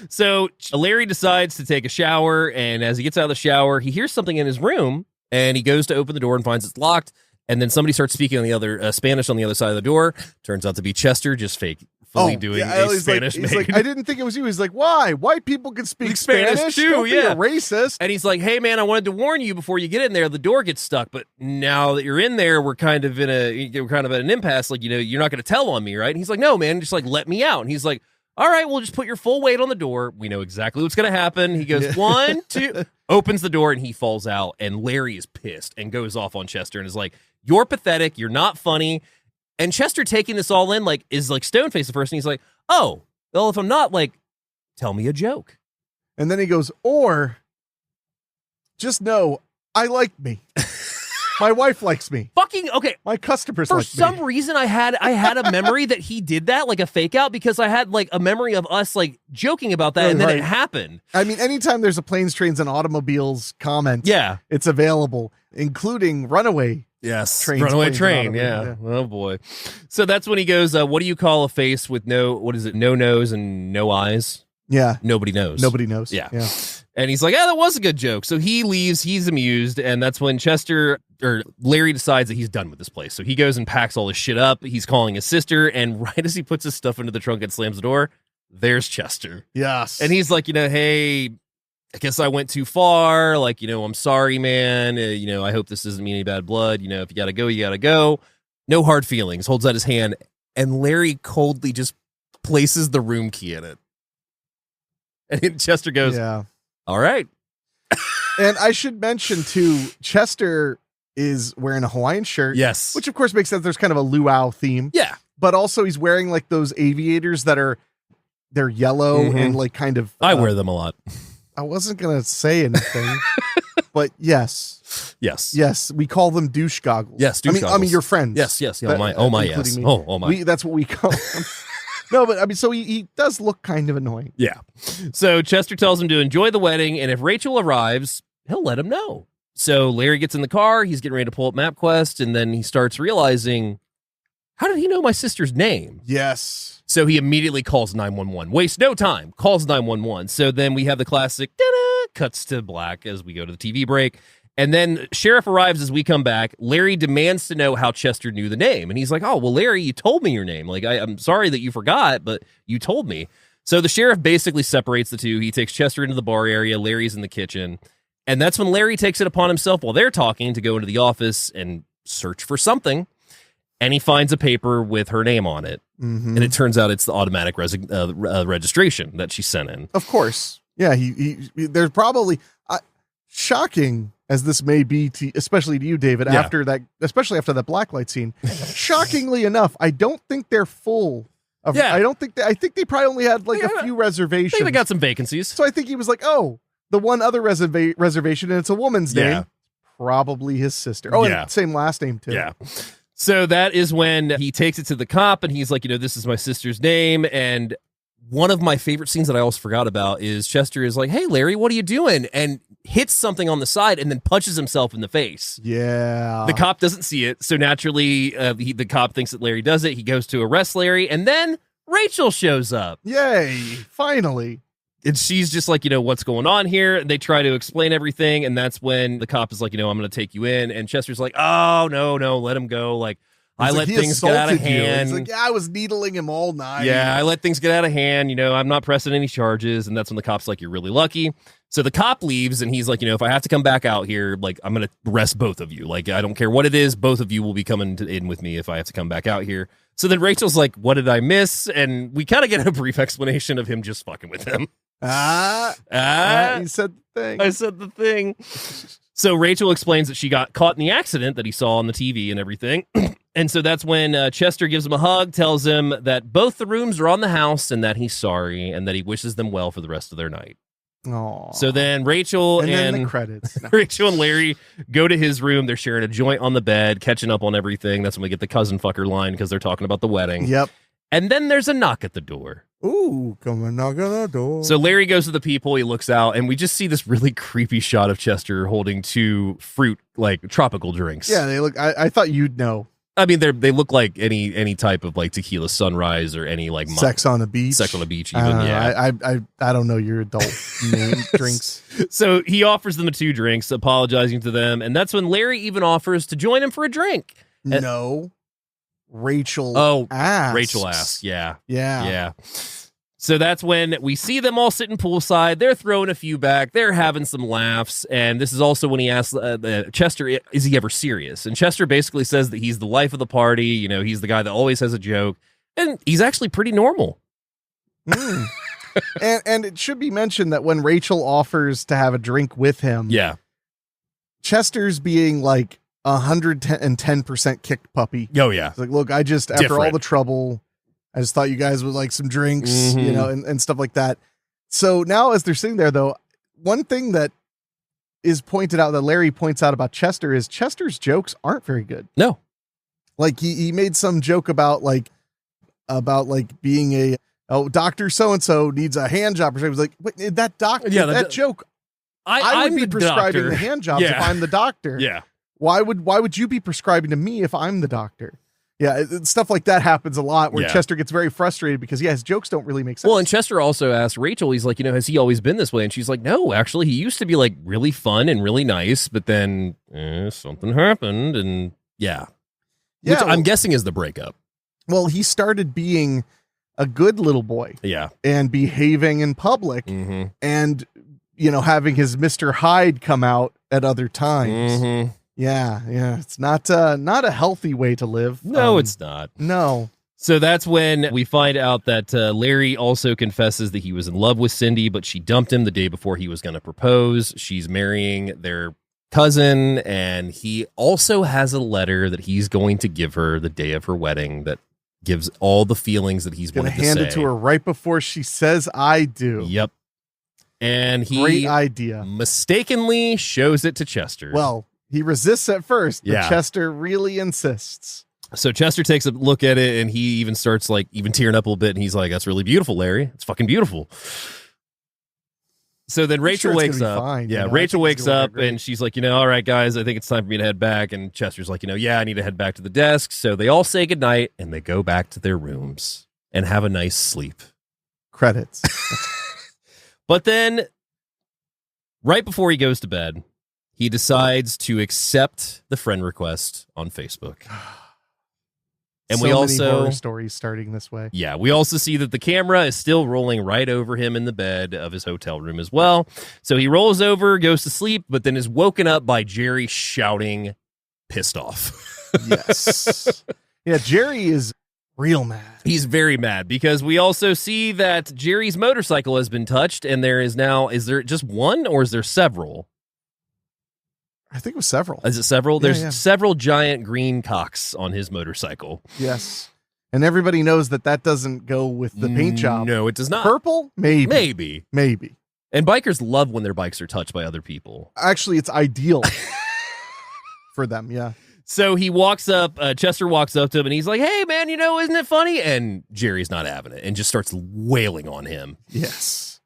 So Larry decides to take a shower, and as he gets out of the shower, he hears something in his room, and he goes to open the door and finds it's locked. And then somebody starts speaking on the other Spanish on the other side of the door. Turns out to be Chester, just doing a Spanish. He's like, I didn't think it was you. He's like, why? White people can speak Spanish too. Don't be a racist. And he's like, hey man, I wanted to warn you before you get in there. The door gets stuck, but now that you're in there, we're kind of at an impasse. Like, you're not going to tell on me, right? And he's like, no, man, just let me out. And he's like, all right, we'll just put your full weight on the door. We know exactly what's going to happen. He goes, 1, 2, opens the door, and he falls out. And Larry is pissed and goes off on Chester and is like, You're pathetic. You're not funny. And Chester taking this all in, like, is like stone-faced at first. And he's like, oh, well, if I'm not, like, tell me a joke. And then he goes, or just know I like me. My wife likes me. Fucking, okay. My customers For like me. some reason, I had a memory that he did that, like a fake out, because I had like a memory of us like joking about that, and then it happened. I mean, anytime there's a planes, trains, and automobiles comment, Yeah. it's available, including runaway. Yes, Trains, runaway planes, train. and Yeah. automobiles, Oh boy. So that's when he goes, what do you call a face with no nose and no eyes? Yeah. Nobody knows. Nobody knows. Yeah. And he's like, that was a good joke. So he leaves, he's amused, and that's when Larry decides that he's done with this place. So he goes and packs all his shit up. He's calling his sister, and right as he puts his stuff into the trunk and slams the door, there's Chester. Yes. And he's like, hey, I guess I went too far. Like, I'm sorry, man. I hope this doesn't mean any bad blood. If you gotta go, you gotta go. No hard feelings. Holds out his hand, and Larry coldly just places the room key in it. And Chester goes, yeah. All right. And I should mention, too, Chester is wearing a Hawaiian shirt. Yes. Which, of course, makes sense. There's kind of a luau theme. Yeah. But also he's wearing, like, those aviators they're yellow and, like, kind of... I wear them a lot. I wasn't going to say anything. But yes. Yes. We call them douche goggles. Yes, douche I mean, goggles. your friends. Yes. Oh, my, yes. Me. Oh, my. That's what we call them. No, but I mean, so he does look kind of annoying. Yeah. So Chester tells him to enjoy the wedding, and if Rachel arrives, he'll let him know. So Larry gets in the car, he's getting ready to pull up MapQuest, and then he starts realizing, how did he know my sister's name? Yes. So he immediately calls 911. Wastes no time, calls 911. So then we have the classic cuts to black as we go to the TV break. And then sheriff arrives as we come back. Larry demands to know how Chester knew the name. And he's like, oh, well, Larry, you told me your name. Like, I'm sorry that you forgot, but you told me. So the sheriff basically separates the two. He takes Chester into the bar area. Larry's in the kitchen. And that's when Larry takes it upon himself while they're talking to go into the office and search for something. And he finds a paper with her name on it. Mm-hmm. And it turns out it's the automatic registration that she sent in. Of course. Yeah, he there's probably... shocking as this may be, especially to you, David, especially after that blacklight scene, shockingly enough, I don't think they're full of, I think they probably only had like a few reservations. I think they got some vacancies. So I think he was like, oh, the one other reservation, and it's a woman's name, probably his sister. Oh, and same last name too. Yeah. So that is when he takes it to the cop and he's like, this is my sister's name. And one of my favorite scenes that I almost forgot about is Chester is like, hey, Larry, what are you doing? And hits something on the side and then punches himself in the face. Yeah. The cop doesn't see it. So naturally, the cop thinks that Larry does it. He goes to arrest Larry. And then Rachel shows up. Yay. Finally. And she's just like, what's going on here? They try to explain everything. And that's when the cop is like, I'm going to take you in. And Chester's like, oh, no, let him go. Like, I let things get out of hand. He's like, I was needling him all night. Yeah, I let things get out of hand. I'm not pressing any charges. And that's when the cop's like, you're really lucky. So the cop leaves and he's like, if I have to come back out here, like, I'm going to arrest both of you. Like, I don't care what it is. Both of you will be coming in with me if I have to come back out here. So then Rachel's like, what did I miss? And we kind of get a brief explanation of him just fucking with him. He said the thing. I said the thing. So Rachel explains that she got caught in the accident that he saw on the TV and everything. And so that's when Chester gives him a hug, tells him that both the rooms are on the house and that he's sorry and that he wishes them well for the rest of their night. Aww. So then Rachel and then the credits. Rachel and Larry go to his room. They're sharing a joint on the bed, catching up on everything. That's when we get the cousin fucker line because they're talking about the wedding. Yep. And then there's a knock at the door. Ooh, come and knock on the door. So Larry goes to the people. He looks out, and we just see this really creepy shot of Chester holding two fruit, like tropical drinks. Yeah, they look. I thought you'd know. I mean, they look like any type of like tequila sunrise or any like sex on the beach. Sex on the beach, even. I don't know your adult name drinks. So he offers them the two drinks, apologizing to them, and that's when Larry even offers to join him for a drink. No, Rachel. Oh, asks. Rachel asks. Yeah. So that's when we see them all sitting poolside. They're throwing a few back. They're having some laughs. And this is also when he asks Chester, is he ever serious? And Chester basically says that he's the life of the party. He's the guy that always has a joke. And he's actually pretty normal. And it should be mentioned that when Rachel offers to have a drink with him, yeah, Chester's being like 110% kicked puppy. Oh yeah. It's like, look, I just, after all Different. the trouble, I just thought you guys would like some drinks, Mhm. you know, and stuff like that. So now as they're sitting there, though, one thing that is pointed out, that Larry points out about Chester, is Chester's jokes aren't very good. No. Like he made some joke about being Dr. So-and-so needs a hand job. Or something. It was like, wait, that doctor, Yeah, that joke, I would I'm be the prescribing doctor. the hand jobs if I'm the doctor. Yeah. Why would you be prescribing to me if I'm the doctor? Yeah, stuff like that happens a lot where Yeah. Chester gets very frustrated because his jokes don't really make sense. Well, and Chester also asked Rachel, he's like, has he always been this way? And she's like, no, actually, he used to be like really fun and really nice, but then something happened, and which I'm guessing is the breakup. Well, he started being a good little boy. Yeah. And behaving in public, Mm-hmm. and having his Mr. Hyde come out at other times. Mm-hmm. Yeah, it's not a healthy way to live. No, it's not. No. So that's when we find out that Larry also confesses that he was in love with Cindy, but she dumped him the day before he was going to propose. She's marrying their cousin, and he also has a letter that he's going to give her the day of her wedding that gives all the feelings that he's Gonna wanted to hand say. it to her right before she says "I do." Yep. And he Great idea. mistakenly shows it to Chester. Well, he resists at first, but Yeah. Chester really insists. So Chester takes a look at it, and he even starts even tearing up a little bit, and he's like, "That's really beautiful, Larry. It's fucking beautiful." So then Rachel sure it's wakes gonna be up. fine, Yeah, I Rachel think it's wakes gonna up work great. and she's like, all right, guys, I think it's time for me to head back. And Chester's like, I need to head back to the desk. So they all say goodnight and they go back to their rooms and have a nice sleep. Credits. But then right before he goes to bed, he decides to accept the friend request on Facebook. And we Many also horror stories starting this way. Yeah, we also see that the camera is still rolling right over him in the bed of his hotel room as well. So he rolls over, goes to sleep, but then is woken up by Jerry shouting, pissed off. Yes. Yeah, Jerry is real mad. He's very mad because we also see that Jerry's motorcycle has been touched, and is there just one or is there several? I think it was several. Is it several? Yeah, There's yeah. several giant green cocks on his motorcycle. Yes. And everybody knows that doesn't go with the paint job. No, it does not. Purple? Maybe. Maybe. And bikers love when their bikes are touched by other people. Actually, it's ideal for them. Yeah. So he walks up, Chester walks up to him and he's like, hey, man, isn't it funny? And Jerry's not having it and just starts wailing on him. Yes.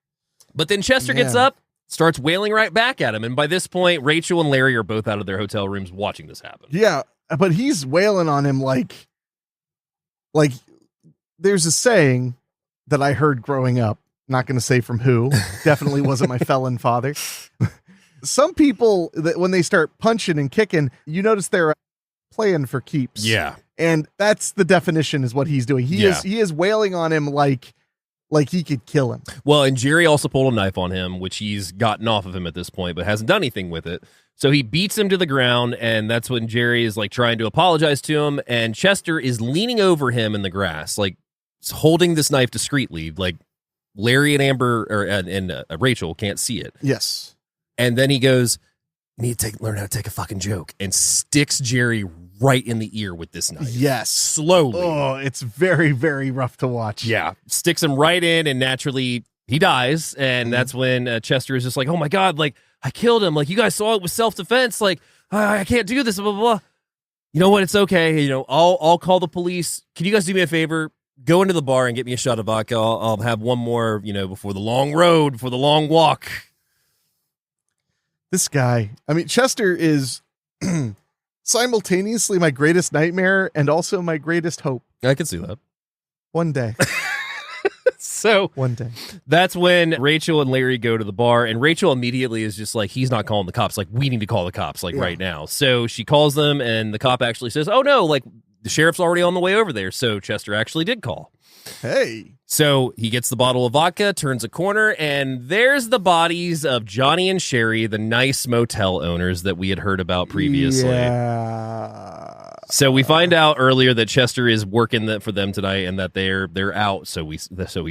But then Chester gets Man. up, starts wailing right back at him. And by this point, Rachel and Larry are both out of their hotel rooms watching this happen. Yeah. But he's wailing on him like there's a saying that I heard growing up. Not going to say from who. Definitely wasn't my felon father. Some people, that when they start punching and kicking, you notice they're playing for keeps. Yeah. And that's the definition is what he's doing. He is wailing on him like he could kill him. Well, and Jerry also pulled a knife on him, which he's gotten off of him at this point, but hasn't done anything with it. So he beats him to the ground, and that's when Jerry is trying to apologize to him, and Chester is leaning over him in the grass, holding this knife discreetly, Larry and Amber and Rachel can't see it. Yes. And then he goes, "You need to learn how to take a fucking joke," and sticks Jerry right in the ear with this knife. Yes. Slowly. Oh, it's very, very rough to watch. Yeah. Sticks him right in, and naturally he dies. And that's when Chester is just like, oh my God, I killed him. You guys saw it was self-defense. I can't do this, blah, blah, blah. You know what? It's okay. I'll call the police. Can you guys do me a favor? Go into the bar and get me a shot of vodka. I'll have one more, before the long road, before the long walk. This guy, Chester is simultaneously my greatest nightmare and also my greatest hope. I can see that. One day. So one day. That's when Rachel and Larry go to the bar, and Rachel immediately is just he's not calling the cops. We need to call the cops right now. So she calls them, and the cop actually says, oh no, the sheriff's already on the way over there. So Chester actually did call. Hey. So he gets the bottle of vodka, turns a corner, and there's the bodies of Johnny and Sherry, the nice motel owners that we had heard about previously. Yeah. So we find out earlier that Chester is working for them tonight and that they're out, so he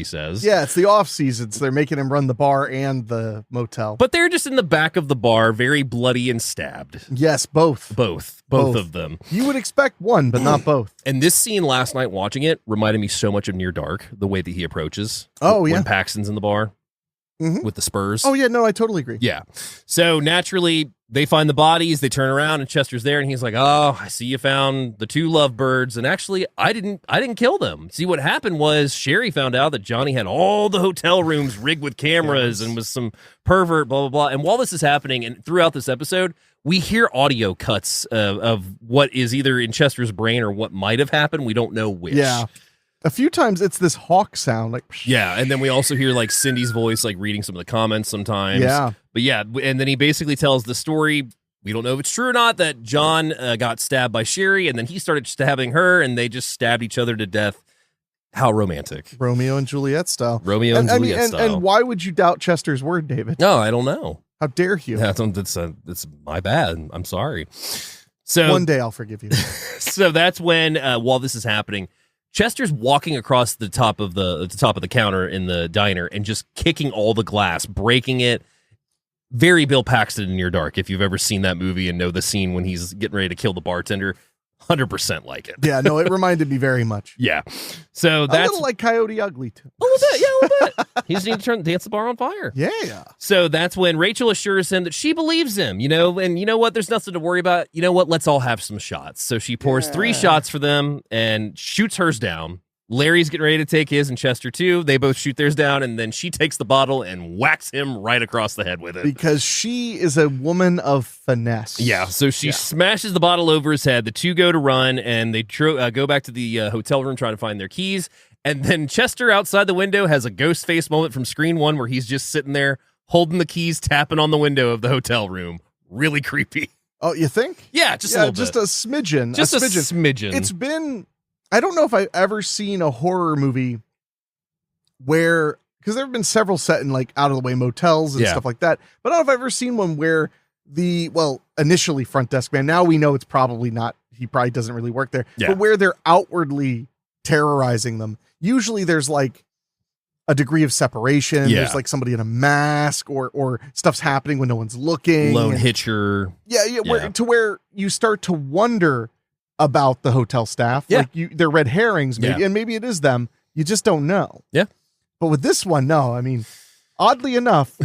says. Yeah, it's the off season, so they're making him run the bar and the motel. But they're just in the back of the bar, very bloody and stabbed. Yes, both. Both of them. You would expect one, but not both. And this scene last night watching it reminded me so much of Near Dark, the way that he approaches. Oh, yeah. When Paxton's in the bar with the Spurs. Oh, yeah, no, I totally agree. Yeah. So naturally, they find the bodies, they turn around, and Chester's there, and he's like, "Oh, I see you found the two lovebirds, and actually, I didn't kill them." See, what happened was Sherry found out that Johnny had all the hotel rooms rigged with cameras and was some pervert, blah, blah, blah. And while this is happening, and throughout this episode, we hear audio cuts of what is either in Chester's brain or what might have happened. We don't know which. Yeah. A few times it's this hawk sound, like yeah, and then we also hear like Cindy's voice, like reading some of the comments sometimes. Yeah, but yeah, and then he basically tells the story. We don't know if it's true or not that John got stabbed by Sherry, and then he started stabbing her, and they just stabbed each other to death. How romantic, Romeo and Juliet style. Romeo and Juliet style. And why would you doubt Chester's word, David? No, I don't know. How dare you? That's my bad. I'm sorry. So one day I'll forgive you. So that's when while this is happening, Chester's walking across the top of the counter in the diner and just kicking all the glass, breaking it. Very Bill Paxton in Near Dark. If you've ever seen that movie and know the scene when he's getting ready to kill the bartender, 100% like it. Yeah, no, it reminded me very much. Yeah. So that's a little like Coyote Ugly too. A little bit, yeah, a little bit. He just needs to dance the bar on fire. Yeah. So that's when Rachel assures him that she believes him, and you know what? There's nothing to worry about. You know what? Let's all have some shots. So she pours 3 shots for them and shoots hers down. Larry's getting ready to take his and Chester too. They both shoot theirs down, and then she takes the bottle and whacks him right across the head with it. Because she is a woman of finesse. Yeah, so she smashes the bottle over his head. The two go to run, and they go back to the hotel room trying to find their keys. And then Chester outside the window has a ghost face moment from screen 1 where he's just sitting there holding the keys, tapping on the window of the hotel room. Really creepy. Oh, you think? Yeah, just a little just bit. a smidgen. Just a smidgen. It's been... I don't know if I've ever seen a horror movie where, because there have been several set in like out of the way motels and stuff like that, but I don't know if I've ever seen one where initially front desk man, now we know it's probably not, he probably doesn't really work there, but where they're outwardly terrorizing them. Usually there's like a degree of separation. There's like somebody in a mask or stuff's happening when no one's looking. Lone hitcher. Where you start to wonder about the hotel staff. Yeah. Like they're red herrings, maybe, and maybe it is them. You just don't know. Yeah. But with this one, no. I mean, oddly enough,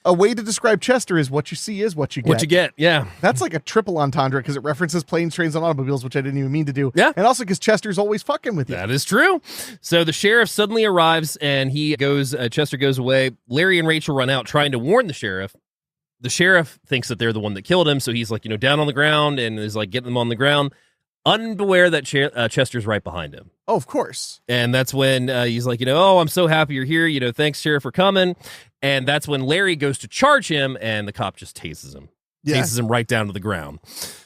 a way to describe Chester is what you see is what you get. What you get, yeah. That's like a triple entendre because it references planes, trains, and automobiles, which I didn't even mean to do. Yeah. And also because Chester's always fucking with you. That is true. So the sheriff suddenly arrives and he goes, Chester goes away. Larry and Rachel run out trying to warn the sheriff. The sheriff thinks that they're the one that killed him. So he's like, down on the ground and is like getting them on the ground. Unaware that Chester's right behind him. Oh, of course. And that's when he's like, oh, I'm so happy you're here. Thanks, Sheriff, for coming. And that's when Larry goes to charge him, and the cop just tases him. Yeah. Tases him right down to the ground.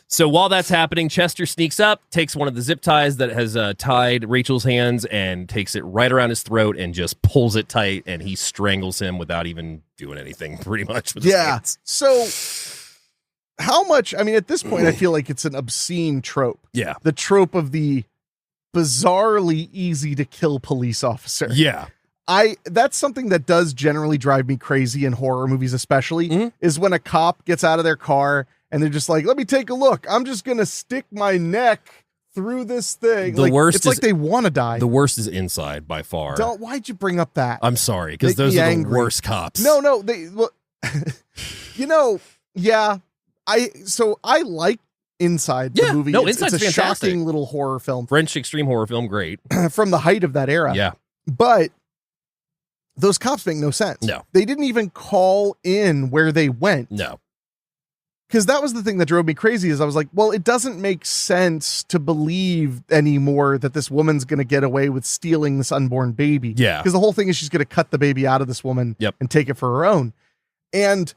So while that's happening, Chester sneaks up, takes one of the zip ties that has tied Rachel's hands, and takes it right around his throat and just pulls it tight, and he strangles him without even doing anything, pretty much. With his hands. So... how much, I mean, at this point, I feel like it's an obscene trope. Yeah. The trope of the bizarrely easy to kill police officer. Yeah. That's something that does generally drive me crazy in horror movies, especially, is when a cop gets out of their car and they're just like, let me take a look. I'm just going to stick my neck through this thing. It's like they want to die. The worst is Inside by far. Why'd you bring up that? I'm sorry, because those are the worst cops. No, yeah. I like Inside the movie. No, it's Inside's a fantastic. shocking little horror film. French extreme horror film, great. From the height of that era. Yeah. But those cops make no sense. No. They didn't even call in where they went. No. Because that was the thing that drove me crazy is I was like, well, it doesn't make sense to believe anymore that this woman's going to get away with stealing this unborn baby. Yeah. Because the whole thing is she's going to cut the baby out of this woman and take it for her own. And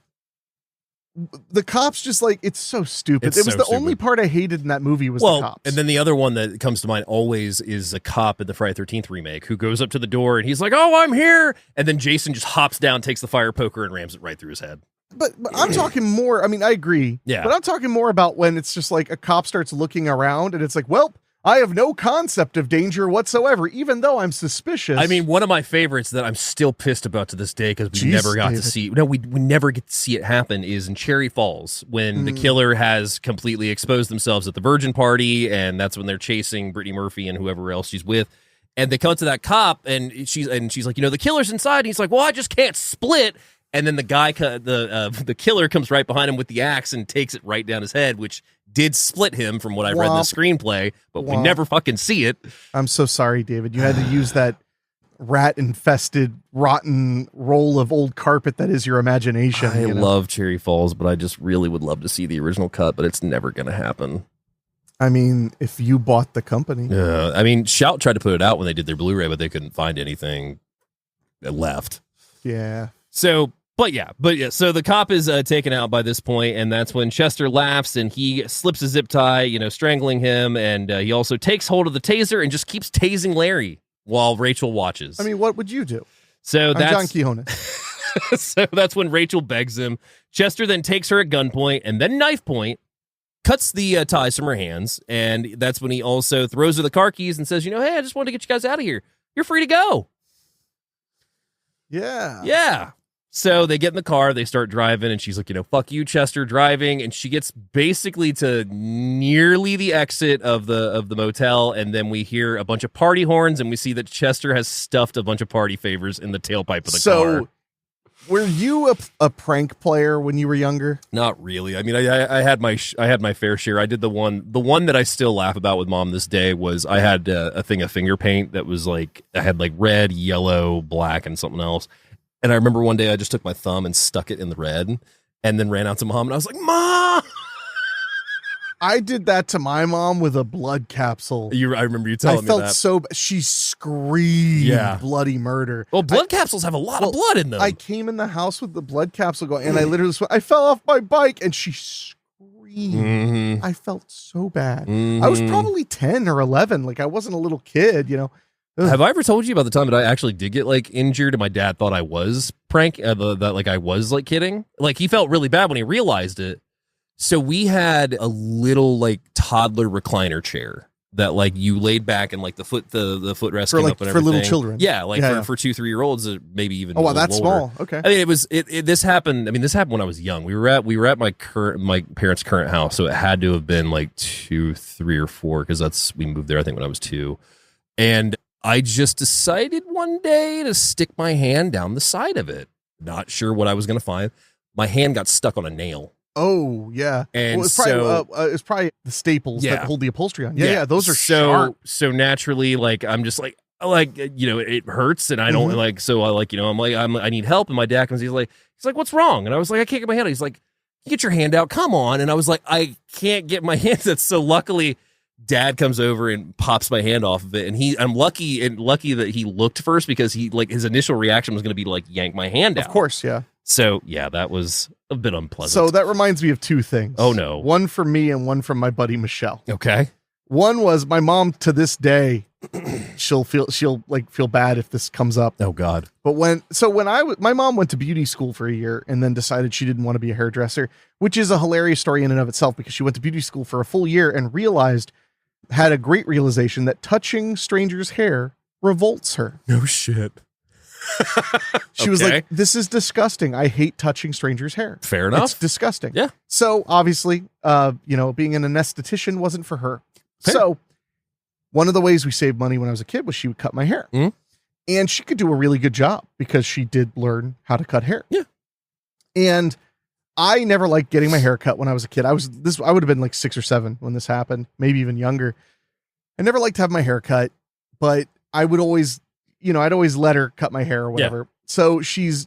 the cops just like, it's so stupid. It's it was so the stupid. only part I hated in that movie was the cops. And then the other one that comes to mind always is a cop in the Friday 13th remake who goes up to the door and he's like, "Oh, I'm here." And then Jason just hops down, takes the fire poker and rams it right through his head. But I'm talking more, I mean, I agree. Yeah. But I'm talking more about when it's just like a cop starts looking around and it's like, well, I have no concept of danger whatsoever, even though I'm suspicious. I mean, one of my favorites that I'm still pissed about to this day because we never got to see. No, we never get to see it happen. Is in Cherry Falls when the killer has completely exposed themselves at the Virgin Party, and that's when they're chasing Brittany Murphy and whoever else she's with. And they come to that cop, and she's like, the killer's inside. And he's like, well, I just can't split. And then the guy, the killer, comes right behind him with the axe and takes it right down his head, which did split him from what I read in the screenplay, but we never fucking see it. I'm so sorry, David. You had to use that rat-infested, rotten roll of old carpet that is your imagination. I love Cherry Falls, but I just really would love to see the original cut, but it's never going to happen. I mean, if you bought the company. I mean, Shout tried to put it out when they did their Blu-ray, but they couldn't find anything left. Yeah. So so the cop is taken out by this point, and that's when Chester laughs and he slips a zip tie, strangling him, and he also takes hold of the taser and just keeps tasing Larry while Rachel watches. I mean, what would you do? So I'm John Quixote. So that's when Rachel begs him. Chester then takes her at gunpoint and then knife point, cuts the ties from her hands, and that's when he also throws her the car keys and says, hey, I just wanted to get you guys out of here. You're free to go. Yeah. Yeah. So they get in the car, they start driving, and she's like, fuck you, Chester, driving. And she gets basically to nearly the exit of the motel, and then we hear a bunch of party horns, and we see that Chester has stuffed a bunch of party favors in the tailpipe of the car. Were you a prank player when you were younger? Not really. I mean, I had my fair share. I did the one that I still laugh about with Mom this day was I had a thing of finger paint that was like, I had like red, yellow, black, and something else. And I remember one day I just took my thumb and stuck it in the red and then ran out to Mom and I was like, Mom! I did that to my mom with a blood capsule. I remember you telling me that. I felt so bad. She screamed bloody murder. Well, blood capsules have a lot of blood in them. I came in the house with the blood capsule going, and I literally I fell off my bike, and she screamed. Mm-hmm. I felt so bad. Mm-hmm. I was probably 10 or 11. Like, I wasn't a little kid, Ugh. Have I ever told you about the time that I actually did get like injured and my dad thought I was I was like kidding? Like he felt really bad when he realized it. So we had a little like toddler recliner chair that like you laid back and like the footrest came up and everything. For little children. Yeah, for 2-3-year-olds, maybe even. Oh wow, that's older. small. Okay. I mean, this happened when I was young. We were at my parents' current house, so it had to have been like 2, 3, or 4 because we moved there I think when I was 2, and I just decided one day to stick my hand down the side of it. Not sure what I was going to find. My hand got stuck on a nail. Oh, yeah. And it's probably the staples that hold the upholstery on. Yeah, those are sharp. So naturally, like, I'm just like, it hurts and I don't like, so I like, I need help. And my dad comes, he's like, what's wrong? And I was like, I can't get my hand out. He's like, get your hand out. Come on. And I was like, I can't get my hands out. So luckily, Dad comes over and pops my hand off of it, and I'm lucky that he looked first because he like his initial reaction was going to be to like yank my hand out. Of course, yeah. So yeah, that was a bit unpleasant. So that reminds me of 2 things. Oh no, one from me and one from my buddy Michelle. Okay. One was my mom to this day. she'll feel bad if this comes up. Oh God. But my mom went to beauty school for a year and then decided she didn't want to be a hairdresser, which is a hilarious story in and of itself because she went to beauty school for a full year and had a great realization that touching strangers' hair revolts her. No shit. She was like, this is disgusting. I hate touching strangers' hair. Fair enough. It's disgusting. Yeah. So obviously, being an anesthetician wasn't for her. Fair. So one of the ways we saved money when I was a kid was she would cut my hair. Mm-hmm. And she could do a really good job because she did learn how to cut hair. Yeah. And I never liked getting my hair cut when I was a kid. I would have been like 6 or 7 when this happened, maybe even younger. I never liked to have my hair cut, but I would always, I'd always let her cut my hair or whatever. Yeah. So she's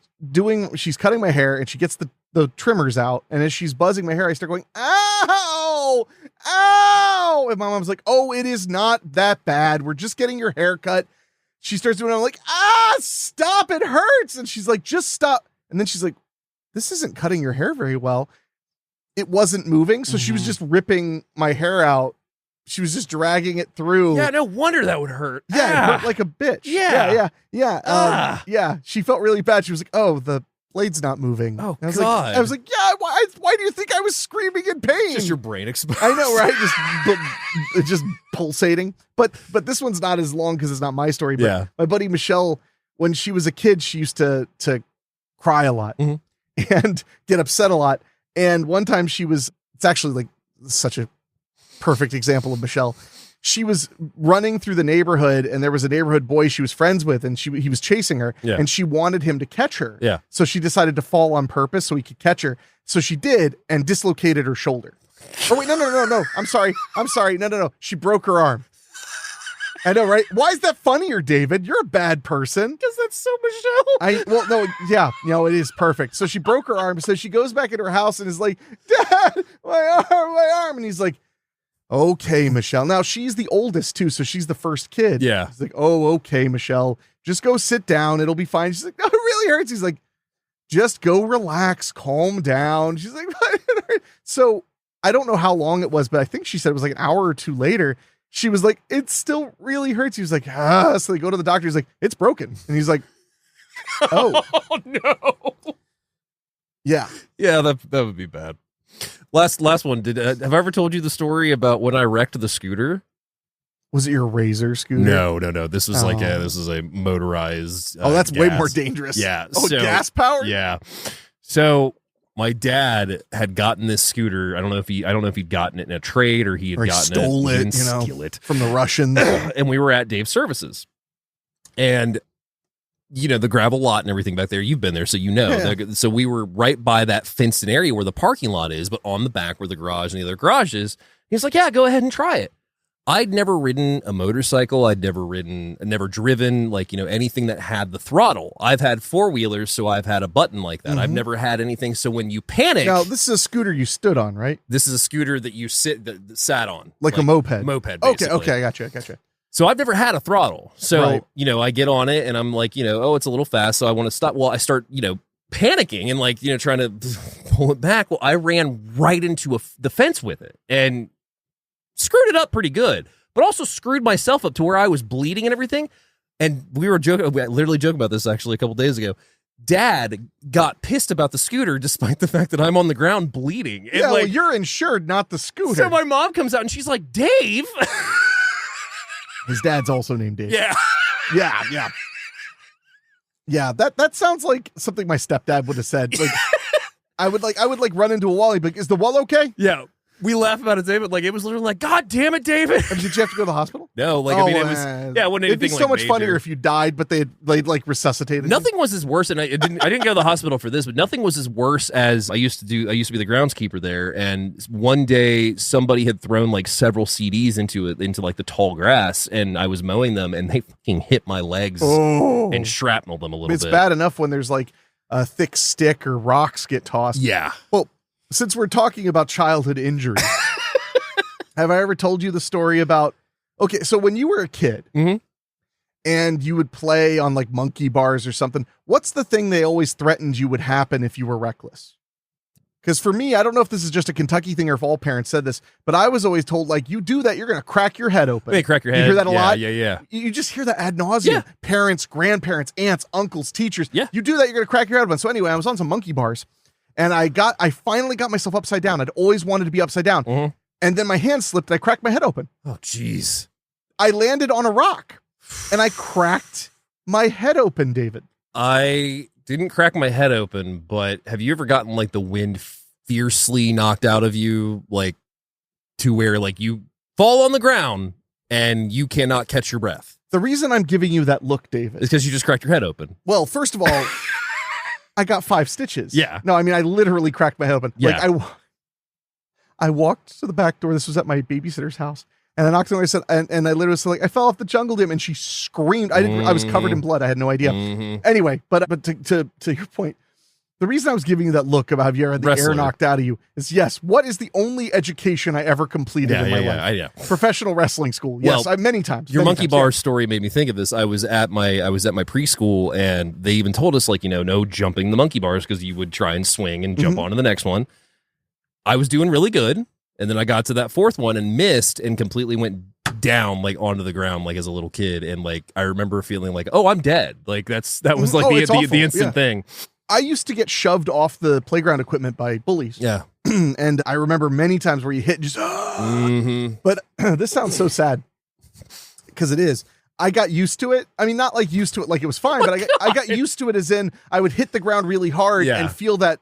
cutting my hair and she gets the trimmers out. And as she's buzzing my hair, I start going, ow, ow. And my mom's like, oh, it is not that bad. We're just getting your hair cut. She starts doing it. I'm like, stop. It hurts. And she's like, just stop. And then she's like, this isn't cutting your hair very well. it wasn't moving. So she was just ripping my hair out. She was just dragging it through. Yeah, no wonder that would hurt. Yeah, it hurt like a bitch. Yeah. Yeah. She felt really bad. She was like, "Oh, the blade's not moving." Oh, I was God. Like, I was like, "Yeah, why do you think I was screaming in pain?" Just your brain exposed. I know, right? Just pulsating. But this one's not as long because it's not my story. But Yeah. my buddy Michelle, when she was a kid, she used to cry a lot and get upset a lot. And one time it's actually like such a perfect example of Michelle. She was running through the neighborhood and there was a neighborhood boy she was friends with and he was chasing her and she wanted him to catch her. Yeah. So she decided to fall on purpose so he could catch her. So she did and dislocated her shoulder. Oh wait, no. I'm sorry. No. She broke her arm. I know, right? Why is that funnier, David? You're a bad person. Because that's so Michelle. It is perfect. So she broke her arm. So she goes back into her house and is like, "Dad, my arm. And he's like, "Okay, Michelle." Now she's the oldest too. So she's the first kid. Yeah. He's like, "Oh, okay, Michelle, just go sit down. It'll be fine." She's like, "No, it really hurts." He's like, "Just go relax, calm down." She's like, so I don't know how long it was, but I think she said it was like an hour or two later. She was like, "It still really hurts." He was like, "Ah." So they go to the doctor. He's like, "It's broken." And he's like, "Oh, Oh no. yeah." Yeah, that would be bad. Last one. Have I ever told you the story about when I wrecked the scooter? Was it your Razor scooter? No. This is a motorized. That's way gas. more dangerous. Yeah. Oh, gas powered? Yeah. So my dad had gotten this scooter. I don't know if he'd gotten it in a trade or he had gotten stole it. He didn't steal it from the Russians. And we were at Dave's Services, and the gravel lot and everything back there. You've been there, so you know. Yeah. So we were right by that fenced-in area where the parking lot is, but on the back where the garage and the other garage is. He's like, "Yeah, go ahead and try it." I'd never ridden a motorcycle. I'd never driven anything that had the throttle. I've had four-wheelers, so I've had a button like that. I've never had anything. So when you panic, now this is a scooter you stood on, right? this is a scooter that you that sat on, Like a moped. Basically. Okay, I gotcha. So I've never had a throttle. So, Right. I get on it and I'm like, it's a little fast. So I want to stop. Well, I start, panicking and trying to pull it back. Well, I ran right into the fence with it and screwed it up pretty good, but also screwed myself up to where I was bleeding and everything. And we literally joking about this actually a couple days ago. Dad got pissed about the scooter despite the fact that I'm on the ground bleeding. And Yeah, well, you're insured, not the scooter. so my mom comes out and she's like, "Dave." His dad's also named Dave. Yeah. Yeah, that sounds like something my stepdad would have said. Like, I would run into a wall. He'd be like, "Is the wall okay?" Yeah. We laugh about it, David. Like, it was literally like, "God damn it, David." I mean, did you have to go to the hospital? No, it was, it wasn't anything. It'd be so much funnier if you died, but they'd like resuscitated. Nothing was as worse, and I didn't go to the hospital for this, but nothing was as worse as I used to be the groundskeeper there, and one day somebody had thrown like several CDs into like the tall grass, and I was mowing them, and they fucking hit my legs and shrapnelled them a little It's bit. bad enough when there's like a thick stick or rocks get tossed. Yeah. Well, since we're talking about childhood injury, have I ever told you the story about, okay, so when you were a kid and you would play on like monkey bars or something, what's the thing they always threatened you would happen if you were reckless? Because for me, I don't know if this is just a Kentucky thing or if all parents said this, but I was always told, like, you do that, you're going to crack your head open. Hey, crack your head. You hear that a lot? Yeah. You just hear that ad nauseum. Yeah. Parents, grandparents, aunts, uncles, teachers. Yeah. You do that, you're going to crack your head open. So anyway, I was on some monkey bars and I finally got myself upside down. I'd always wanted to be upside down. And then my hand slipped and I cracked my head open. Oh, jeez. I landed on a rock and I cracked my head open, David. I didn't crack my head open, but have you ever gotten like the wind fiercely knocked out of you, like to where like you fall on the ground and you cannot catch your breath? The reason I'm giving you that look, David, is because you just cracked your head open. Well, first of all, I got 5 stitches. Yeah. No, I mean, I literally cracked my head open. Yeah. Like I walked to the back door. This was at my babysitter's house. And I knocked on the door. I said, and I literally said, like, "I fell off the jungle gym," and she screamed. I was covered in blood. I had no idea. Anyway, but to your point, the reason I was giving you that look about have you ever had the air knocked out of you is, yes, what is the only education I ever completed in my life? Professional wrestling school. Yes, many times. Your monkey bar story made me think of this. I was at my preschool, and they even told us, like, no jumping the monkey bars because you would try and swing and jump onto the next one. I was doing really good. And then I got to that fourth one and missed and completely went down like onto the ground like as a little kid. And like I remember feeling like, oh, I'm dead. Like that was like the instant thing. I used to get shoved off the playground equipment by bullies. Yeah. And I remember many times where you hit just, but this sounds so sad because it is. I got used to it. I mean, not like used to it like it was fine, but I got used to it as in I would hit the ground really hard and feel that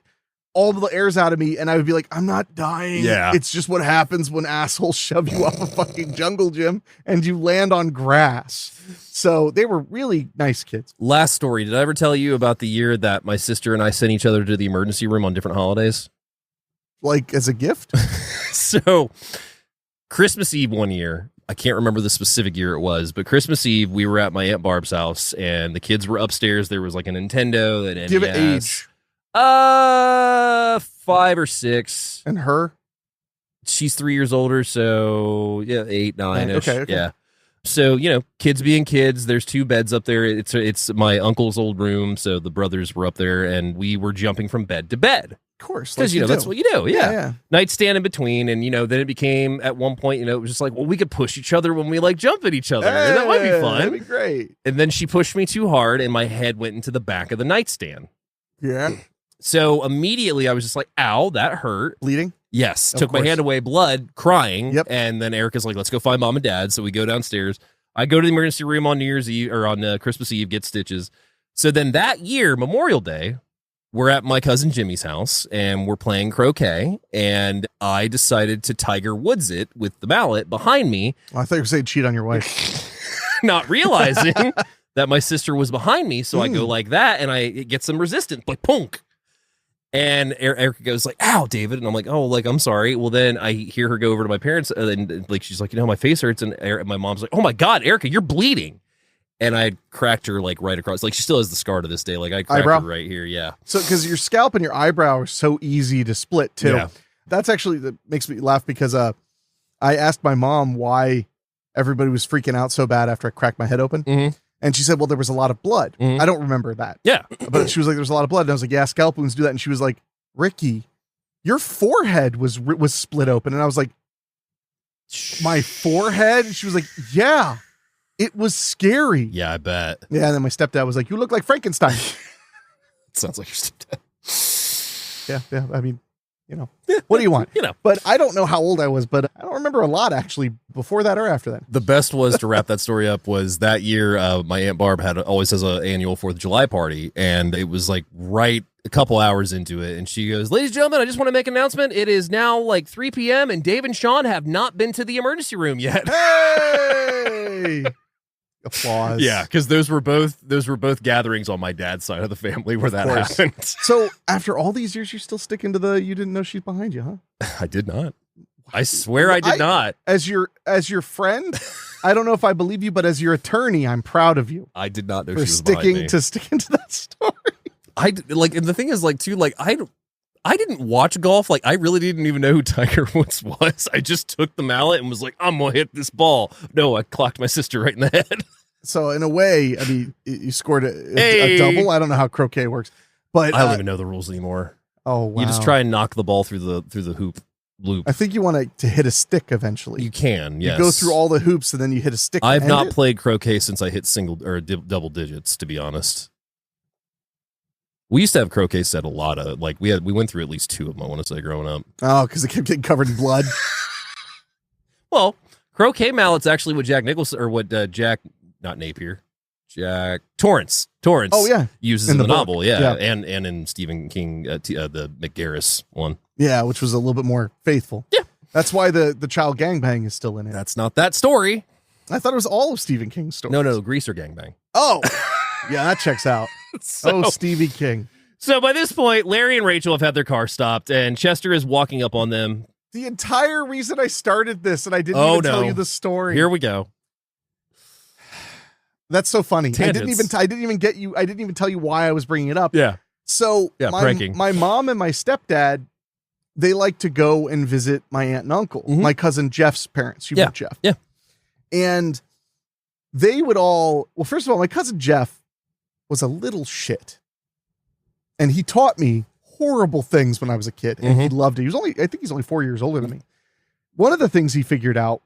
all the air's out of me, and I would be like, I'm not dying. Yeah. It's just what happens when assholes shove you off a fucking jungle gym and you land on grass. So they were really nice kids. Last story. Did I ever tell you about the year that my sister and I sent each other to the emergency room on different holidays? Like as a gift? So Christmas Eve one year, I can't remember the specific year it was, but Christmas Eve, we were at my Aunt Barb's house and the kids were upstairs. There was like a Nintendo and NES. Give it age. 5 or 6. And her? She's 3 years older, so yeah, 8, 9-ish. Okay. Yeah. So, you know, kids being kids, there's 2 beds up there. It's my uncle's old room, so the brothers were up there, and we were jumping from bed to bed. Of course. Because, like that's what you do. Yeah. Nightstand in between, and, then it became, at one point, it was just like, well, we could push each other when we, like, jump at each other. That might be fun. That'd be great. And then she pushed me too hard, and my head went into the back of the nightstand. Yeah. So immediately I was just like, ow, that hurt. Bleeding? Yes. Of Took my course. hand away, blood, crying. Yep. And then Erica's like, let's go find mom and dad. So we go downstairs. I go to the emergency room on New Year's Eve or on Christmas Eve, get stitches. So then that year, Memorial Day, we're at my cousin Jimmy's house and we're playing croquet. And I decided to Tiger Woods it with the mallet behind me. Oh, I thought you were saying cheat on your wife. Not realizing that my sister was behind me. So I go like that and I get some resistance, like punk. And Erica goes like, ow, David. And I'm like, oh, like, I'm sorry. Well, then I hear her go over to my parents and like, she's like, my face hurts. And my mom's like, oh my God, Erica, you're bleeding. And I cracked her like right across. Like she still has the scar to this day. Like I cracked her right here. Yeah. So, cause your scalp and your eyebrow are so easy to split too. Yeah. That makes me laugh because, I asked my mom why everybody was freaking out so bad after I cracked my head open. Mm-hmm. And she said, well, there was a lot of blood. I don't remember that. Yeah. But she was like, there was a lot of blood. And I was like, yeah, scalp wounds do that. And she was like, Ricky, your forehead was split open. And I was like, my forehead? And she was like, yeah, it was scary. Yeah, I bet. Yeah. And then my stepdad was like, you look like Frankenstein. Sounds like your stepdad. Yeah. I mean, what do you want? But I don't know how old I was, but I don't remember a lot actually before that or after that. The best was to wrap that story up was that year. My Aunt Barb always has an annual 4th of July party. And it was like right a couple hours into it. And she goes, ladies and gentlemen, I just want to make an announcement. It is now like 3 p.m. and Dave and Sean have not been to the emergency room yet. Hey! Applause. Yeah, because those were both gatherings on my dad's side of the family where that happened. So after all these years, you're still sticking to you didn't know she's behind you, huh? I did not. I swear I did not. As your friend, I don't know if I believe you, but as your attorney, I'm proud of you. I did not know for she was behind me. sticking to that story. And the thing is, like, too, like, I didn't watch golf. Like, I really didn't even know who Tiger Woods was. I just took the mallet and was like, I'm going to hit this ball. No, I clocked my sister right in the head. So, in a way, I mean, you scored a double. I don't know how croquet works. But I don't even know the rules anymore. Oh, wow. You just try and knock the ball through the hoop loop. I think you want to hit a stick eventually. You can, yes. You go through all the hoops and then you hit a stick. I've not played croquet since I hit single or double digits, to be honest. We used to have croquet set a lot of, like, we went through at least 2 of them, I want to say, growing up. Oh, because it kept getting covered in blood. Well, croquet mallets actually what Jack Nicholson, or what not Napier, Jack Torrance. Oh, yeah. Uses in the novel, yeah. And in Stephen King, the McGarris one. Yeah, which was a little bit more faithful. Yeah. That's why the child gangbang is still in it. That's not that story. I thought it was all of Stephen King's stories. No, Greaser gangbang. Oh, yeah, that checks out. So, Stevie King. So by this point, Larry and Rachel have had their car stopped, and Chester is walking up on them. The entire reason I started this, and I didn't even tell you the story. Here we go. That's so funny. Tangents. I didn't even tell you why I was bringing it up. Yeah. So my mom and my stepdad, they like to go and visit my aunt and uncle, my cousin Jeff's parents. You met Jeff. Yeah. And they would first of all, my cousin Jeff was a little shit. And he taught me horrible things when I was a kid, and he loved it. I think he's only 4 years older than me. One of the things he figured out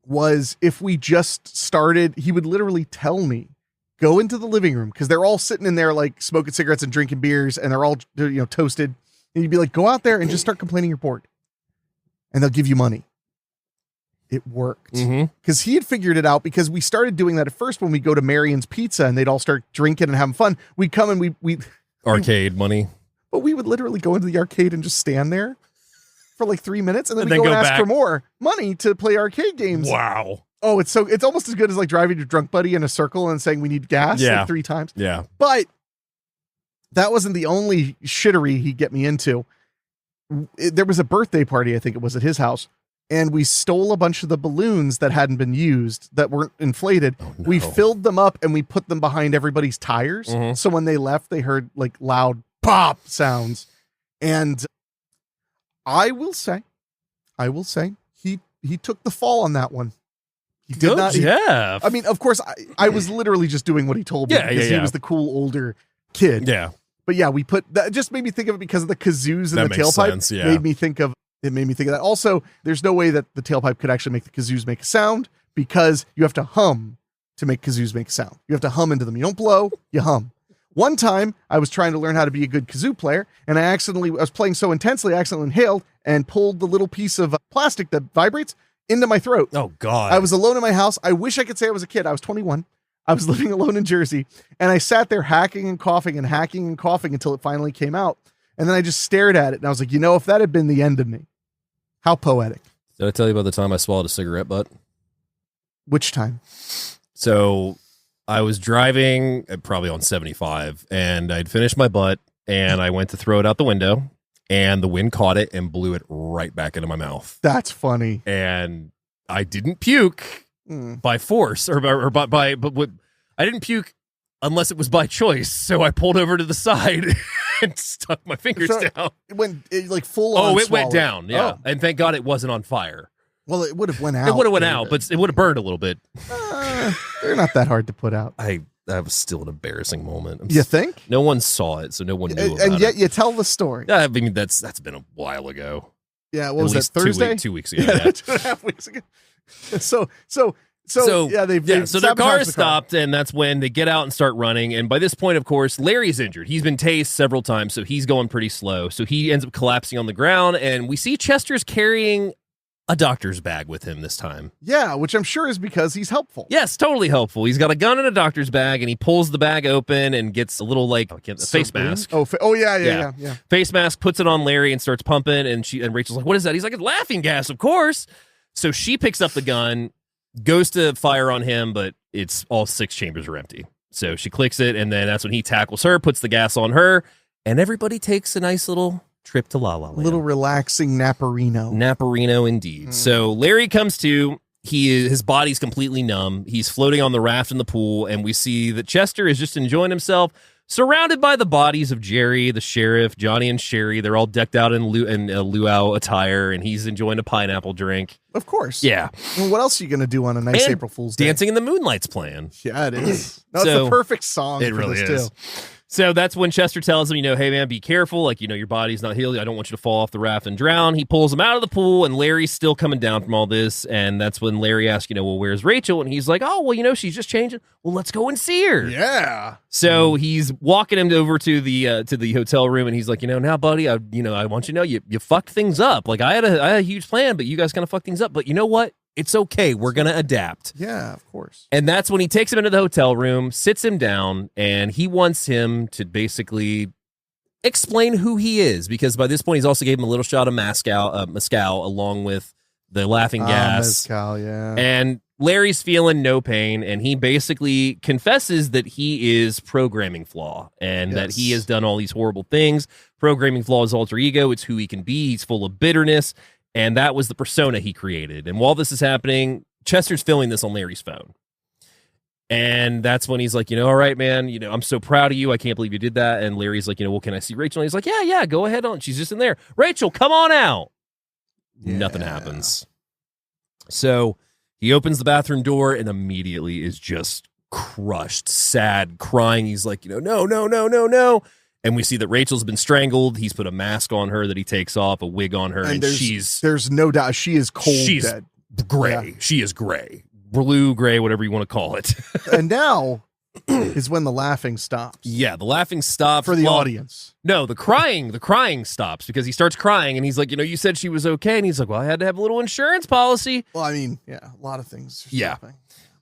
was if we just started, he would literally tell me, go into the living room, because they're all sitting in there like smoking cigarettes and drinking beers, and they're all toasted. And you'd be like, go out there and just start complaining you're bored, and they'll give you money. It worked because he had figured it out, because we started doing that at first when we go to Marion's Pizza and they'd all start drinking and having fun. We'd come and we arcade money, but we would literally go into the arcade and just stand there for like 3 minutes, and then we go and ask for more money to play arcade games. Wow. Oh, it's almost as good as like driving your drunk buddy in a circle and saying we need gas like 3 times. Yeah. But that wasn't the only shittery he'd get me into. There was a birthday party, I think it was at his house, and we stole a bunch of the balloons that hadn't been used, that weren't inflated. Oh, no. We filled them up and we put them behind everybody's tires. So when they left, they heard like loud pop sounds. And I will say, he took the fall on that one. He did not. Jeff. I mean, of course, I was literally just doing what he told me, because he was the cool older kid. Yeah. But yeah, we put that, just made me think of it because of the kazoos and That the makes tailpipe. sense, yeah. Made me think of that. Also, there's no way that the tailpipe could actually make the kazoos make a sound, because you have to hum to make kazoos make a sound. You have to hum into them. You don't blow, you hum. One time I was trying to learn how to be a good kazoo player, and I was playing so intensely, I accidentally inhaled and pulled the little piece of plastic that vibrates into my throat. Oh God. I was alone in my house. I wish I could say I was a kid. I was 21. I was living alone in Jersey, and I sat there hacking and coughing until it finally came out. And then I just stared at it, and I was like, if that had been the end of me, how poetic. Did I tell you about the time I swallowed a cigarette butt? Which time? So I was driving probably on 75, and I'd finished my butt, and I went to throw it out the window, and the wind caught it and blew it right back into my mouth. That's funny. And I didn't puke by force but I didn't puke unless it was by choice. So I pulled over to the side and stuck my fingers down. It went like full on. Oh, it swallow. went down. Yeah. Oh. And thank God it wasn't on fire. Well, it would have went out. It would have went out, but it would have burned a little bit. They're not that hard to put out. That was still an embarrassing moment. You think? No one saw it, so no one knew about and yet it. you tell the story. I mean, that's been a while ago. Yeah, what was that, Thursday? 2 weeks ago. Yeah, Yeah. 2.5 weeks ago. So So their car is stopped, and that's when they get out and start running. And by this point, of course, Larry's injured. He's been tased several times, so he's going pretty slow. So he ends up collapsing on the ground, and we see Chester's carrying a doctor's bag with him this time. Yeah, which I'm sure is because he's helpful. Yes, totally helpful. He's got a gun in a doctor's bag, and he pulls the bag open and gets a little face mask. Oh yeah. Face mask, puts it on Larry and starts pumping, and Rachel's like, "What is that?" He's like, "It's laughing gas, of course." So she picks up the gun, goes to fire on him, but it's all 6 chambers are empty. So she clicks it, and then that's when he tackles her, puts the gas on her, and everybody takes a nice little trip to La La Land. Little relaxing naparino. Naparino indeed. So Larry comes to. His body's completely numb. He's floating on the raft in the pool, and we see that Chester is just enjoying himself, surrounded by the bodies of Jerry, the sheriff, Johnny and Sherry. They're all decked out in luau attire, and he's enjoying a pineapple drink. Of course. Yeah. Well, what else are you going to do on a nice And April Fool's Day? Dancing in the Moonlight's playing. Yeah, it is. No, So, it's the perfect song. It for really this is. too. So that's when Chester tells him, hey, man, be careful. Like, your body's not healed. I don't want you to fall off the raft and drown. He pulls him out of the pool, and Larry's still coming down from all this. And that's when Larry asks, well, where's Rachel? And he's like, oh, well, she's just changing. Well, let's go and see her. Yeah. So he's walking him over to the hotel room, and he's like, now, buddy, I want you to know you fucked things up. Like, I had a huge plan, but you guys kind of fucked things up. But you know what? It's okay. We're going to adapt. Yeah, of course. And that's when he takes him into the hotel room, sits him down, and he wants him to basically explain who he is, because by this point, he's also gave him a little shot of mescal along with the laughing gas. Mezcal, yeah. And Larry's feeling no pain, and he basically confesses that he is programming flaw and that he has done all these horrible things. Programming flaw is alter ego. It's who he can be. He's full of bitterness. And that was the persona he created. And while this is happening, Chester's filming this on Larry's phone. And that's when he's like, all right, man, I'm so proud of you. I can't believe you did that. And Larry's like, well, can I see Rachel? And he's like, yeah, go ahead on. She's just in there. Rachel, come on out. Yeah. Nothing happens. So he opens the bathroom door and immediately is just crushed, sad, crying. He's like, no. And we see that Rachel's been strangled. He's put a mask on her that he takes off, a wig on her, and there's no doubt she is cold dead. Gray. Yeah. She is gray. Blue, gray, whatever you want to call it. And now is when the laughing stops. Yeah, the laughing stops. For the audience. No, the crying stops because he starts crying and he's like, you said she was okay. And he's like, well, I had to have a little insurance policy. Well, I mean, yeah, a lot of things. Yeah.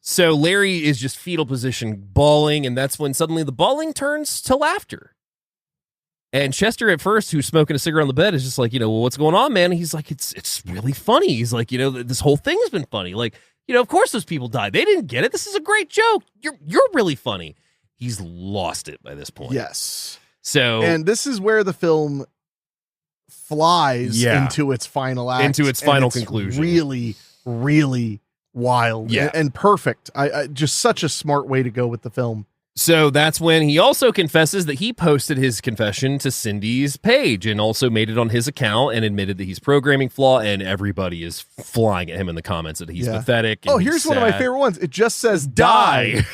So Larry is just fetal position bawling, and that's when suddenly the bawling turns to laughter. And Chester at first, who's smoking a cigarette on the bed, is just like, well, what's going on, man? And he's like, it's really funny. He's like, this whole thing has been funny. Like, of course those people died. They didn't get it. This is a great joke. You're really funny. He's lost it by this point. Yes. So, and this is where the film flies into its final act. Into its final conclusion. Really, really wild. Yeah. And perfect. I just such a smart way to go with the film. So that's when he also confesses that he posted his confession to Cindy's page and also made it on his account and admitted that he's programming flaw, and everybody is flying at him in the comments that he's pathetic. And here's one of my favorite ones. It just says die.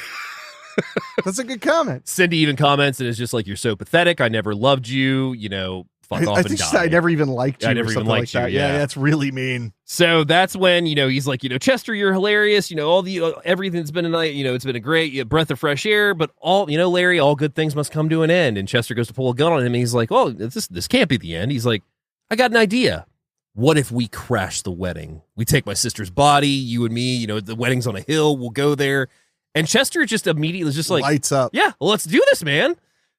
That's a good comment. Cindy even comments and is just like, you're so pathetic. I never loved you. Fuck off and die. She said, I never even liked you. I never even liked you. Like that. Yeah, that's really mean. So that's when, he's like, Chester, you're hilarious. Everything's been a night, it's been a great breath of fresh air, but all, Larry, all good things must come to an end. And Chester goes to pull a gun on him and he's like, oh, this can't be the end. He's like, I got an idea. What if we crash the wedding? We take my sister's body, you and me, the wedding's on a hill. We'll go there. And Chester just immediately is just like, lights up. Yeah, well, let's do this, man.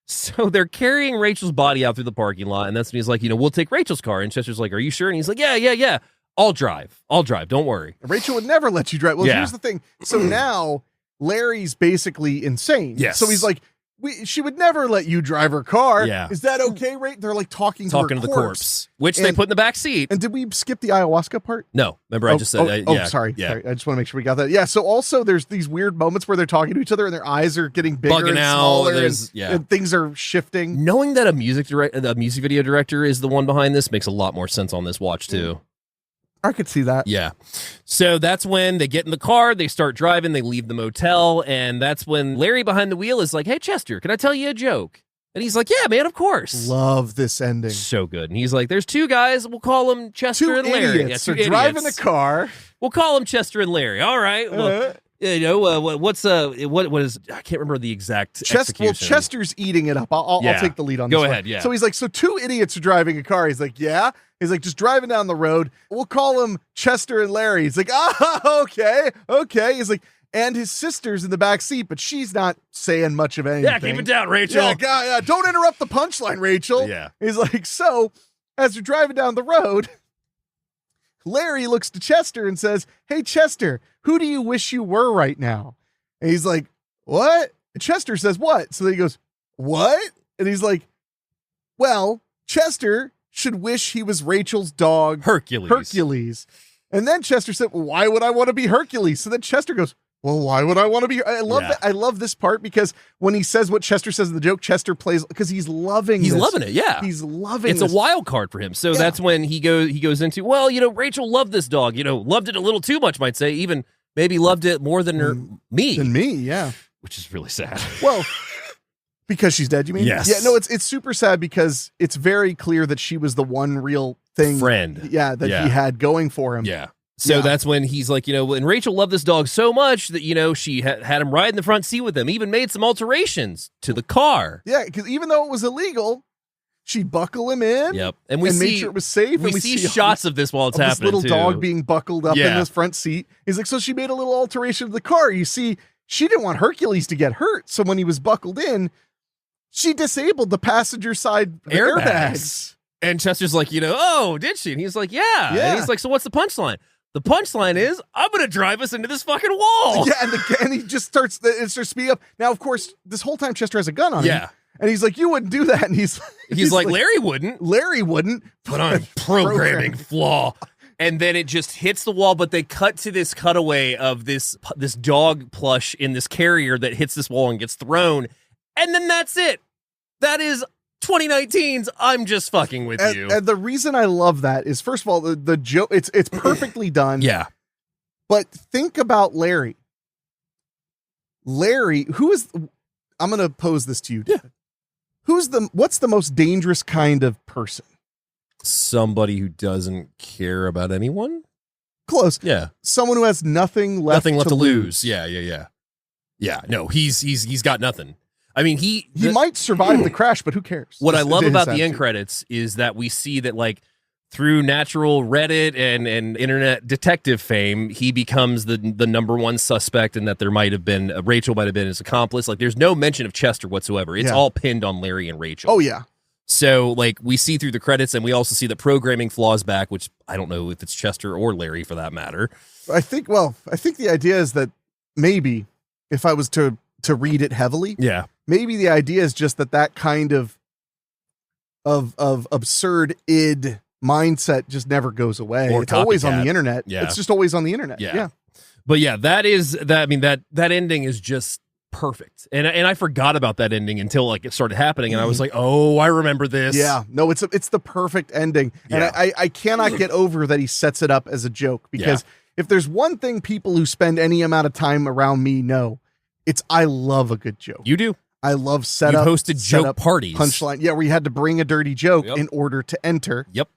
So they're carrying Rachel's body out through the parking lot, and that's when he's like, we'll take Rachel's car. And Chester's like, are you sure? And he's like, yeah. I'll drive. Don't worry. Rachel would never let you drive. Well, here's the thing. So now Larry's basically insane. Yes. So he's like, she would never let you drive her car. Yeah. Is that okay, right? They're like talking to the corpse. Which they put in the back seat. And did we skip the ayahuasca part? No. Remember, I just said, sorry. Yeah. Sorry. I just want to make sure we got that. Yeah. So also there's these weird moments where they're talking to each other and their eyes are getting bigger bugging and out. smaller and things are shifting. Knowing that a music video director is the one behind this makes a lot more sense on this watch too. I could see that. Yeah. So that's when they get in the car, they start driving, they leave the motel, and that's when Larry behind the wheel is like, hey, Chester, can I tell you a joke? And he's like, yeah, man, of course. Love this ending. So good. And he's like, there's two guys, we'll call them Chester and Larry. Idiots. They're driving the car. We'll call them Chester and Larry. All right. Well, what is, I can't remember the exact execution. Well, Chester's eating it up. I'll take the lead on this. Go ahead, yeah. So he's like, so two idiots are driving a car. He's like, yeah. He's like, just driving down the road. We'll call them Chester and Larry. He's like, okay. He's like, and his sister's in the back seat, but she's not saying much of anything. Yeah, keep it down, Rachel. Yeah, don't interrupt the punchline, Rachel. Yeah. He's like, so as they're driving down the road, Larry looks to Chester and says, hey, Chester, who do you wish you were right now? And he's like, what? And Chester says, what? So then he goes, what? And he's like, well, Chester should wish he was Rachel's dog, Hercules. And then Chester said, well, why would I want to be Hercules? So then Chester goes, well, why would I want to be? I love that. I love this part because when he says what Chester says in the joke, Chester plays because he's loving He's loving it, yeah. He's loving It's a wild card for him. So that's when he goes into, well, Rachel loved this dog, loved it a little too much, might say, even maybe loved it more than me. Than me, yeah. Which is really sad. Well, because she's dead, you mean? Yes. Yeah, no, it's super sad because it's very clear that she was the one real friend he had going for him. Yeah. So that's when he's like, and Rachel loved this dog so much that, she had him ride in the front seat with him, even made some alterations to the car. Yeah, because even though it was illegal, she'd buckle him in. Yep. And made sure it was safe. We see shots of this while it's happening, this little dog being buckled up in this front seat. He's like, so she made a little alteration to the car. You see, she didn't want Hercules to get hurt. So when he was buckled in, she disabled the passenger side airbags. And Chester's like, oh, did she? And he's like, yeah. And he's like, so what's the punchline? The punchline is, I'm going to drive us into this fucking wall. Yeah, and he just starts speeding up. Now, of course, this whole time Chester has a gun on him. Yeah. And he's like, you wouldn't do that. And he's like, Larry wouldn't. Larry wouldn't. But I'm programming flaw. And then it just hits the wall, but they cut to this cutaway of this dog plush in this carrier that hits this wall and gets thrown. And then that's it. That is 2019's I'm just fucking with you. And the reason I love that is, first of all, the joke, it's perfectly done. Yeah. But think about Larry. Larry, I'm going to pose this to you, David. what's the most dangerous kind of person? Somebody who doesn't care about anyone. Close. Yeah. Someone who has nothing left to lose. Yeah. No, he's got nothing. I mean, he might survive the crash, but who cares? What I love about the end credits is that we see that, like, through natural Reddit and internet detective fame, he becomes the number one suspect, and that there might have been Rachel might have been his accomplice. Like, there's no mention of Chester whatsoever. It's all pinned on Larry and Rachel. Oh yeah. So, like, we see through the credits, and we also see the programming flaws back, which I don't know if it's Chester or Larry for that matter. I think the idea is that maybe if I was to read it heavily, maybe the idea is just that kind of absurd id mindset just never goes away. Or it's always on copycat. the internet. Yeah. It's just always on the internet. Yeah. But yeah, that ending is just perfect. And I forgot about that ending until, like, it started happening, and I was like, oh, I remember this. Yeah. No, it's the perfect ending. And I cannot get over that he sets it up as a joke, because if there's one thing people who spend any amount of time around me know, it's I love a good joke. You do. I love setup. You hosted joke parties. Punchline. Yeah, where you had to bring a dirty joke in order to enter. Yep.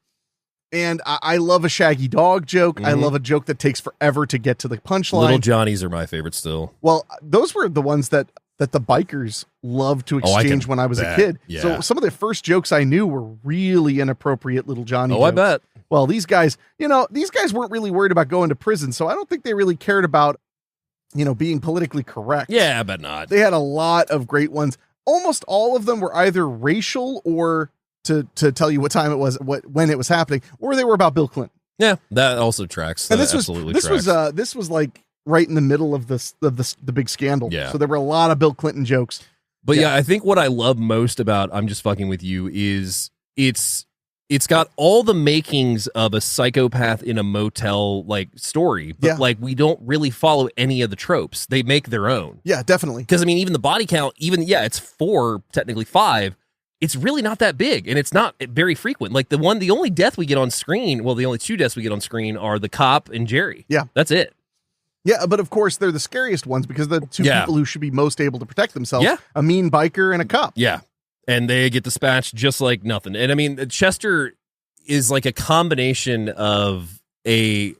And I love a Shaggy Dog joke. I love a joke that takes forever to get to the punchline. Little Johnnies are my favorite still. Well, those were the ones that the bikers loved to exchange when I was a kid. Yeah. So some of the first jokes I knew were really inappropriate Little Johnny jokes. I bet. Well, these guys weren't really worried about going to prison, so I don't think they really cared about, being politically correct. Yeah, I bet not. They had a lot of great ones. Almost all of them were either racial or to tell you what time it was, when it was happening, or they were about Bill Clinton. Yeah, that also tracks. And this was like right in the middle of the big scandal. Yeah. So there were a lot of Bill Clinton jokes. But yeah, I think what I love most about I'm Just Fucking With You is it's got all the makings of a psychopath in a motel like story, but like we don't really follow any of the tropes. They make their own. Yeah, definitely. Because I mean, even the body count, it's 4, technically 5. It's really not that big, and it's not very frequent. Like the only death we get on screen, the only 2 deaths we get on screen are the cop and Jerry. Yeah. That's it. Yeah, but of course they're the scariest ones because the 2 people who should be most able to protect themselves, a mean biker and a cop. Yeah. And they get dispatched just like nothing. And I mean, Chester is like a combination of the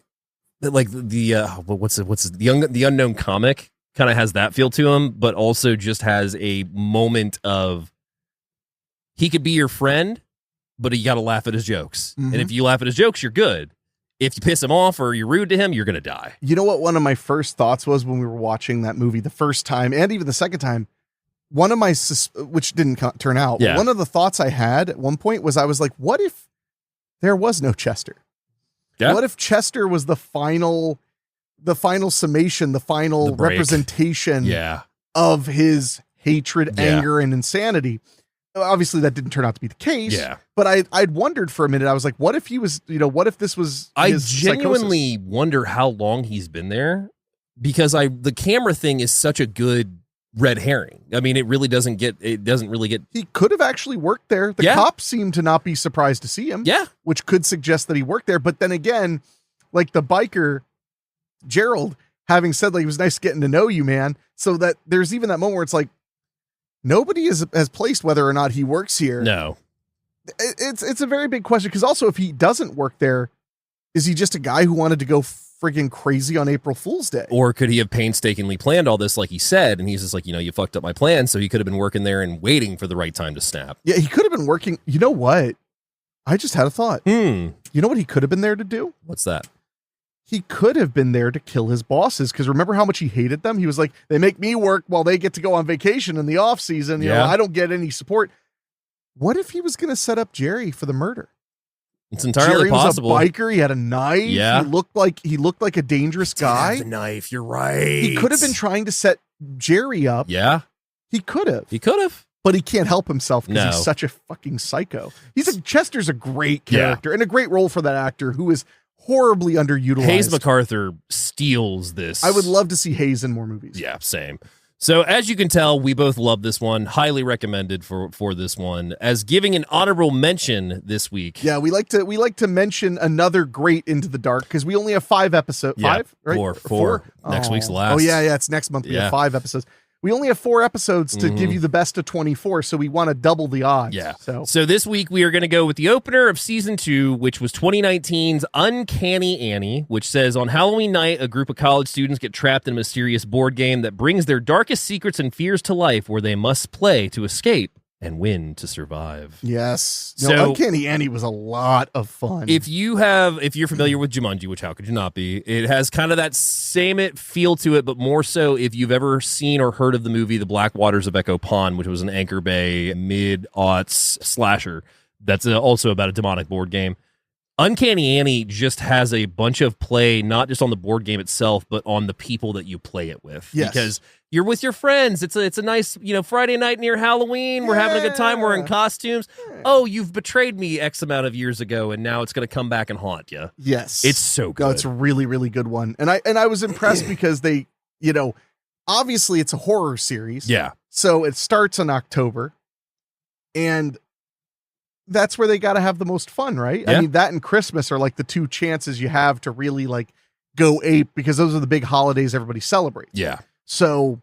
unknown comic kind of has that feel to him, but also just has a moment of he could be your friend, but you got to laugh at his jokes. Mm-hmm. And if you laugh at his jokes, you're good. If you piss him off or you're rude to him, you're going to die. You know what one of my first thoughts was when we were watching that movie the first time and even the second time? One of my, which didn't turn out, one of the thoughts I had at one point was I was like, what if there was no Chester? Yeah. What if Chester was the final summation, the final representation of his hatred, anger, and insanity? Obviously that didn't turn out to be the case, but I'd wondered for a minute. I was like, what if he was, what if this was I his genuinely psychosis? wonder how long he's been there, because the camera thing is such a good red herring. I mean, it doesn't really get. He could have actually worked there. The cops seemed to not be surprised to see him. Yeah. Which could suggest that he worked there. But then again, like the biker, Gerald, having said like, it was nice getting to know you, man. So that there's even that moment where it's like, nobody has placed whether or not he works here. No. It's a very big question. Because also if he doesn't work there, is he just a guy who wanted to go friggin' crazy on April Fool's Day? Or could he have painstakingly planned all this like he said, and he's just like, you fucked up my plan, so he could have been working there and waiting for the right time to snap. Yeah, he could have been working. You know what? I just had a thought. You know what he could have been there to do? What's that? He could have been there to kill his bosses, because remember how much he hated them? He was like, they make me work while they get to go on vacation in the off season. You know, I don't get any support. What if he was going to set up Jerry for the murder? It's entirely possible. Was a biker. He had a knife. Yeah. He looked like a dangerous guy. The knife. You're right. He could have been trying to set Jerry up. Yeah. He could have. But he can't help himself because he's such a fucking psycho. Chester's a great character and a great role for that actor who is horribly underutilized. Hayes MacArthur steals this. I would love to see Hayes in more movies. Yeah, same. So as you can tell, we both love this one. Highly recommended for this one. As giving an honorable mention this week. Yeah, we like to mention another great Into the Dark because we only have 5 episodes. 5, right? Four. Next week's the last. Oh yeah, it's next month. We have 5 episodes. we only have 4 episodes to give you the best of 24, so we want to double the odds. Yeah. So this week we are going to go with the opener of season 2, which was 2019's Uncanny Annie, which says on Halloween night, a group of college students get trapped in a mysterious board game that brings their darkest secrets and fears to life, where they must play to escape and win to survive. Yes. So, No, Uncanny Annie was a lot of fun. If you're familiar with Jumanji, which how could you not be? It has kind of that same feel to it, but more so if you've ever seen or heard of the movie The Black Waters of Echo Pond, which was an Anchor Bay mid-aughts slasher that's also about a demonic board game. Uncanny Annie just has a bunch of play, not just on the board game itself, but on the people that you play it with. Yes. Because you're with your friends. It's a nice, Friday night near Halloween. We're having a good time. We're in costumes. Oh, you've betrayed me X amount of years ago, and now it's going to come back and haunt you. Yes. It's so good. No, it's a really, really good one. And I was impressed because they, obviously it's a horror series. Yeah. So it starts in October, and that's where they got to have the most fun, right? Yeah. I mean, that and Christmas are like the 2 chances you have to really like go ape, because those are the big holidays everybody celebrates. Yeah. So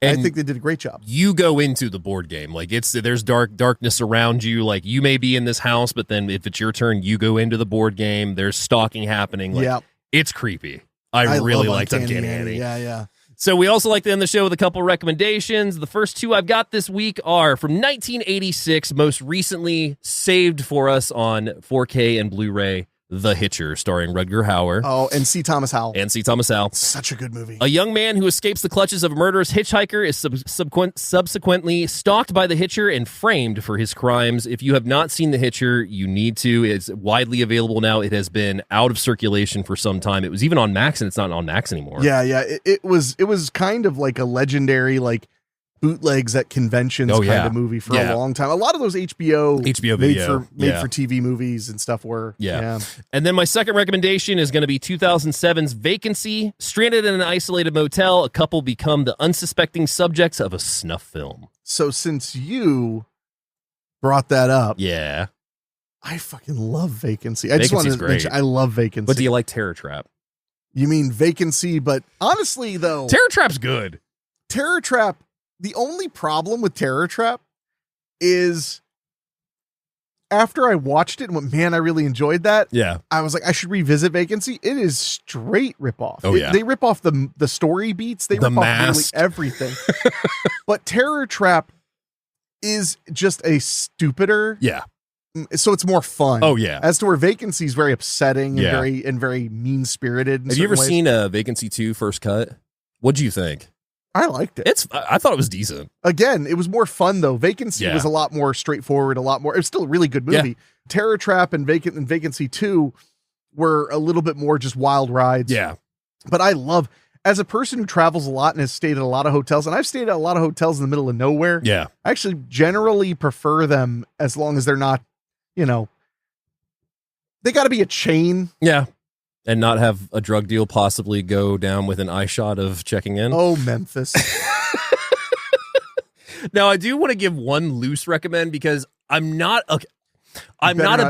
And I think they did a great job. you go into the board game like there's darkness around you. Like you may be in this house, but then if it's your turn, you go into the board game. There's stalking happening. Like, Yeah. it's creepy. I really love liked Uncanny Annie. Yeah. So we also like to end the show with a couple recommendations. The first 2 I've got this week are from 1986, most recently saved for us on 4K and Blu-ray, The Hitcher, starring Rutger Hauer Oh, and C. Thomas Howell. and C. Thomas Howell. Such a good movie. A young man who escapes the clutches of a murderous hitchhiker is subsequently stalked by the Hitcher and framed for his crimes. If you have not seen The Hitcher, you need to. It's widely available now. It has been out of circulation for some time. It was even on Max, and it's not on Max anymore. Yeah. It was kind of like a legendary, like, bootlegs at conventions kind of movie for a long time. A lot of those HBO video. made for TV movies and stuff were. Yeah. And then my second recommendation is going to be 2007's Vacancy. Stranded in an isolated motel, a couple become the unsuspecting subjects of a snuff film. So since you brought that up, Yeah. I fucking love Vacancy. I just wanted Vacancy's to mention, great. I love Vacancy. But do you like Terror Trap? You mean Vacancy? But honestly, though, Terror Trap's good. Terror Trap, the only problem with Terror Trap is after I watched it and went, man, I really enjoyed that. Yeah. I was like, I should revisit Vacancy. It is straight ripoff. Oh, yeah. They rip off the story beats. They The rip off nearly Mask. everything. But Terror Trap is just a stupider. Yeah. So it's more fun. Oh, yeah. As to where Vacancy is very upsetting Yeah. and very mean spirited. Have you ever seen Vacancy 2 First Cut? What'd you think? I liked it. I thought it was decent. Again, it was more fun though. Vacancy Yeah. was a lot more straightforward, it's still a really good movie. Yeah. Terror Trap and Vacancy 2 were a little bit more just wild rides. Yeah. But I love, as a person who travels a lot and has stayed at a lot of hotels, and I've stayed at a lot of hotels in the middle of nowhere. Yeah. I actually generally prefer them as long as they're not, they got to be a chain. Yeah. And not have a drug deal possibly go down with an eye shot of checking in. Oh, Memphis. Now, I do want to give one loose recommend because I'm not a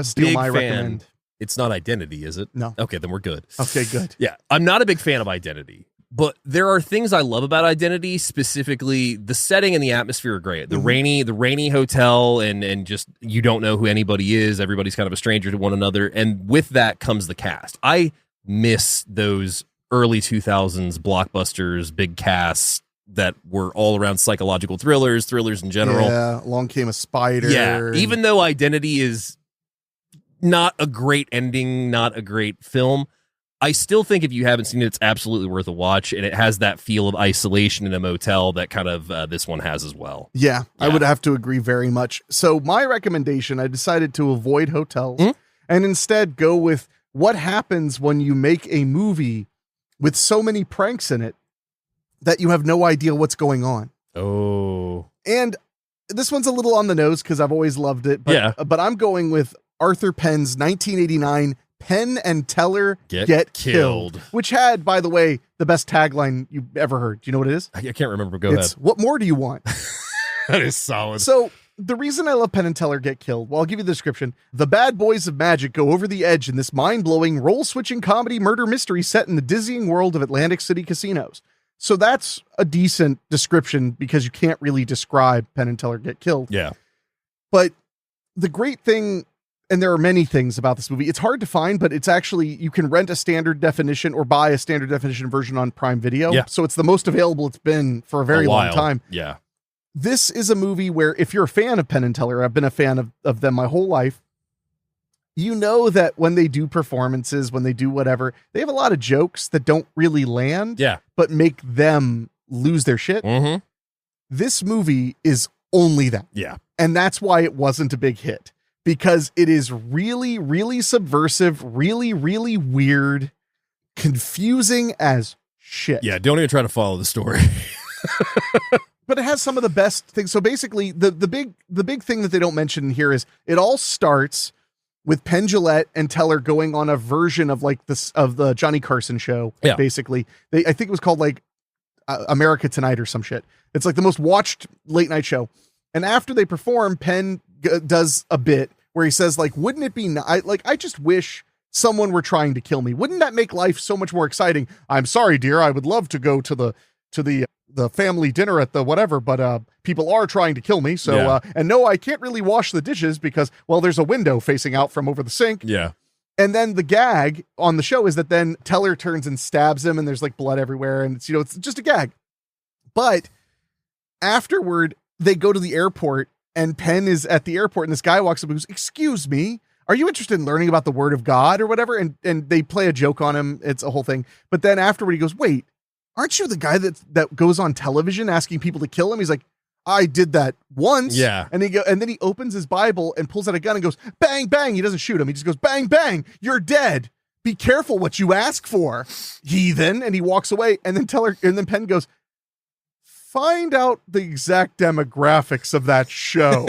Steal big my fan. recommend. It's not Identity, is it? No. Okay, then we're good. Okay, good. Yeah, I'm not a big fan of Identity, but there are things I love about Identity. Specifically, the setting and the atmosphere are great. The rainy hotel, and just you don't know who anybody is. Everybody's kind of a stranger to one another, and with that comes the cast. I miss those early 2000s blockbusters, big casts that were all around psychological thrillers in general. Yeah, Along Came a Spider. Yeah, even though Identity is not a great ending, not a great film, I still think if you haven't seen it, it's absolutely worth a watch, and it has that feel of isolation in a motel that kind of this one has as well. Yeah, I would have to agree very much. So my recommendation, I decided to avoid hotels and instead go with what happens when you make a movie with so many pranks in it that you have no idea what's going on. Oh. And this one's a little on the nose because I've always loved it. But I'm going with Arthur Penn's 1989 Penn and Teller Get Killed, which had, by the way, the best tagline you've ever heard. Do you know what it is? I can't remember. Go ahead. What more do you want? That is solid. So the reason I love Penn and Teller Get Killed, well, I'll give you the description. The bad boys of magic go over the edge in this mind-blowing, role-switching comedy murder mystery set in the dizzying world of Atlantic City casinos. So that's a decent description because you can't really describe Penn and Teller get killed. Yeah. But the great thing, and there are many things about this movie, it's hard to find, but it's actually, you can rent a standard definition or buy a standard definition version on Prime Video. Yeah. So it's the most available it's been for a very long time. Yeah. This is a movie where if you're a fan of Penn and Teller, I've been a fan of them my whole life. You know that when they do performances, when they do whatever, they have a lot of jokes that don't really land, but make them lose their shit. Mm-hmm. This movie is only that. Yeah. And that's why it wasn't a big hit, because it is really, really subversive, really, really weird, confusing as shit. Yeah. Don't even try to follow the story. But it has some of the best things. So basically the big thing that they don't mention here is it all starts with Penn Jillette and Teller going on a version of like this, of the Johnny Carson show. Yeah. Basically I think it was called like America Tonight or some shit. It's like the most watched late night show. And after they perform, Penn does a bit where he says like, wouldn't it be I just wish someone were trying to kill me. Wouldn't that make life so much more exciting? I'm sorry, dear. I would love to go to the family dinner at the whatever, but people are trying to kill me. So, and no, I can't really wash the dishes because, well, there's a window facing out from over the sink. Yeah. And then the gag on the show is that then Teller turns and stabs him and there's like blood everywhere. And it's, it's just a gag. But afterward, they go to the airport and Penn is at the airport and this guy walks up and goes, "Excuse me, are you interested in learning about the word of God or whatever?" And they play a joke on him. It's a whole thing. But then afterward he goes, "Wait, aren't you the guy that goes on television asking people to kill him?" He's like, "I did that once." Yeah. And then he opens his Bible and pulls out a gun and goes, "Bang, bang." He doesn't shoot him. He just goes, "Bang, bang. You're dead. Be careful what you ask for, heathen." And he walks away. And then Penn goes, "Find out the exact demographics of that show."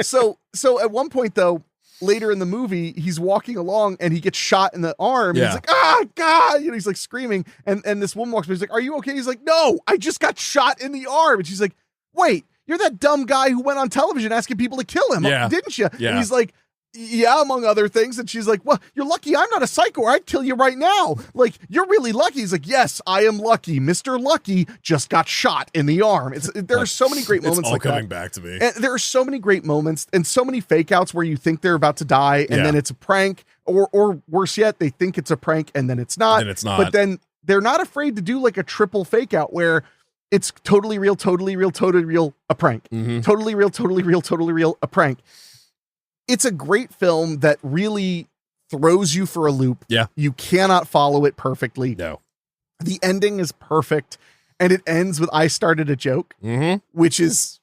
So at one point though, later in the movie, he's walking along and he gets shot in the arm. Yeah. And he's like, "Ah, God." He's like screaming. And this woman walks by. He's like, "Are you okay?" He's like, "No, I just got shot in the arm." And she's like, "Wait, you're that dumb guy who went on television asking people to kill him, didn't you?" Yeah. And he's like, "Yeah, among other things." And she's like, "Well, you're lucky I'm not a psycho or I'd kill you right now. Like, you're really lucky." He's like, "Yes, I am lucky. Mr. Lucky just got shot in the arm." There are so many great moments it's all like coming that. back to me. And there are so many great moments and so many fake outs where you think they're about to die and then it's a prank, or worse yet, they think it's a prank and then it's not. And it's not. But then they're not afraid to do like a triple fake out where it's totally real, a prank. Mm-hmm. Totally real, a prank. It's a great film that really throws you for a loop. Yeah. You cannot follow it perfectly. No. The ending is perfect. And it ends with "I started a joke," which is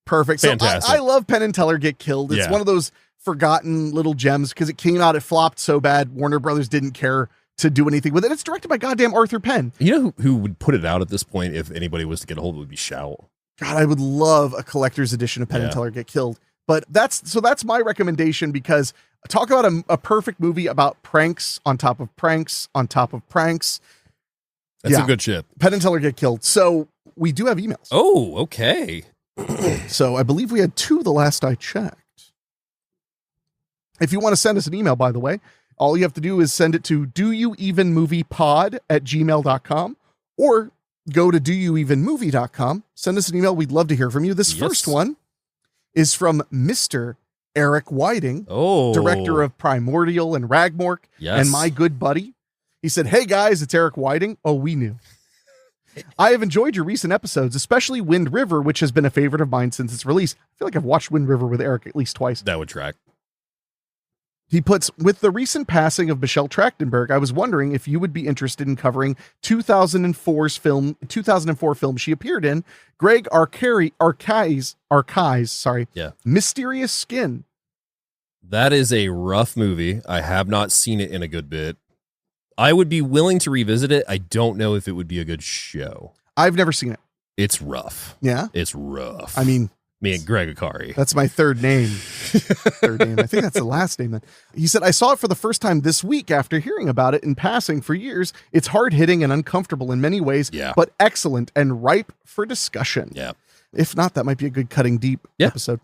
perfect. Fantastic. So I love Penn and Teller Get Killed. It's one of those forgotten little gems because it came out, it flopped so bad. Warner Brothers didn't care to do anything with it. It's directed by goddamn Arthur Penn. You know who would put it out at this point if anybody was to get a hold of it would be Shout. God, I would love a collector's edition of Penn and Teller Get Killed. But that's my recommendation, because talk about a perfect movie about pranks on top of pranks on top of pranks. That's some good shit. Penn and Teller Get Killed. So we do have emails. Oh, okay. So I believe we had 2 the last I checked. If you want to send us an email, by the way, all you have to do is send it to doyouevenmoviepod@gmail.com or go to doyouevenmovie.com. Send us an email. We'd love to hear from you. This first one is from Mr. Eric Whiting, director of Primordial and Ragmork, and My Good Buddy. He said, "Hey guys, it's Eric Whiting." Oh, we knew. "I have enjoyed your recent episodes, especially Wind River, which has been a favorite of mine since its release." I feel like I've watched Wind River with Eric at least twice. That would track. He puts, "With the recent passing of Michelle Trachtenberg, I was wondering if you would be interested in covering 2004 film she appeared in, Greg Arkai's Mysterious Skin." That is a rough movie. I have not seen it in a good bit. I would be willing to revisit it. I don't know if it would be a good show. I've never seen it. It's rough. Yeah? It's rough. I mean, me and Greg Akari. That's my third name. I think that's the last name then. He said, "I saw it for the first time this week after hearing about it in passing for years. It's hard-hitting and uncomfortable in many ways, but excellent and ripe for discussion." Yeah. If not, that might be a good cutting deep episode.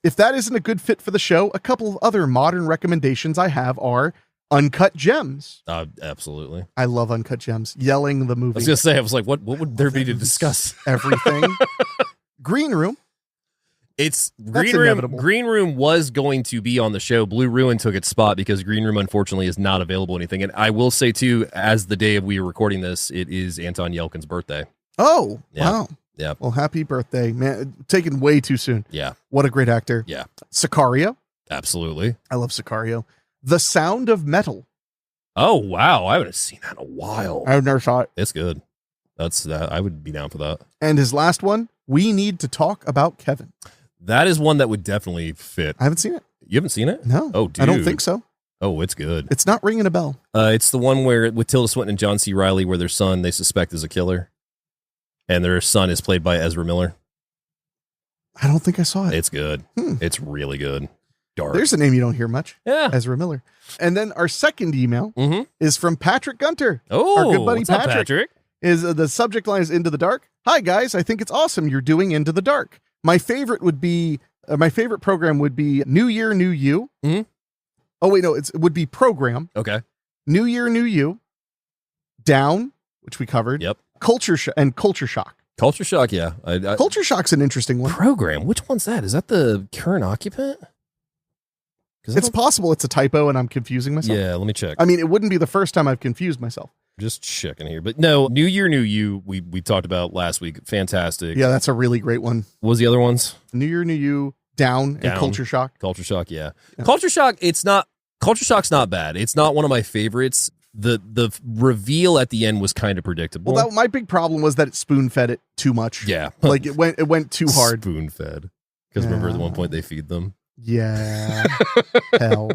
If that isn't a good fit for the show, a couple of other modern recommendations I have are Uncut Gems. Absolutely. I love Uncut Gems. Yelling the movie. I was going to say, I was like, what would there be to discuss? Everything. Green Room. It's That's Green Room. inevitable. Green Room was going to be on the show. Blue Ruin took its spot because Green Room, unfortunately, is not available anything. And I will say, too, as the day we are recording this, it is Anton Yelkin's birthday. Oh, Yeah. wow. Yeah. Well, happy birthday, man. Taken way too soon. Yeah. What a great actor. Yeah. Sicario. Absolutely. I love Sicario. The Sound of Metal. Oh, wow. I haven't seen that in a while. I've never saw it. It's good. That's that. I would be down for that. And his last one, We Need to Talk About Kevin. That is one that would definitely fit. I haven't seen it. You haven't seen it? No. Oh, dude. I don't think so. Oh, it's good. It's not ringing a bell. It's the one where with Tilda Swinton and John C. Reilly, where their son they suspect is a killer, and their son is played by Ezra Miller. I don't think I saw it. It's good. It's really good. Dark. There's a name you don't hear much. Yeah. Ezra Miller. And then our second email is from Patrick Gunter. Oh, our good buddy what's up, Patrick. Is the subject line is Into the Dark. Hi guys, I think it's awesome you're doing Into the Dark. My favorite would be my favorite program would be New Year, New You. Oh wait, no, it would be program. Okay. New Year, New You. Down, which we covered. Yep. Culture Shock. Culture Shock, yeah. Culture Shock's an interesting one. Program. Which one's that? Is that the current occupant? It's possible it's a typo and I'm confusing myself. Yeah, let me check. I mean, it wouldn't be the first time I've confused myself. Just checking here. But no, New Year, New You, we talked about last week. Fantastic. Yeah, that's a really great one. What was the other ones? New Year, New You, Down, and Culture Shock. Culture Shock, yeah. Culture Shock, Culture Shock's not bad. It's not one of my favorites. The reveal at the end was kind of predictable. Well, my big problem was that it spoon-fed it too much. Yeah. Like it went too hard. Spoon-fed. Because remember at one point they feed them? Yeah. Hell.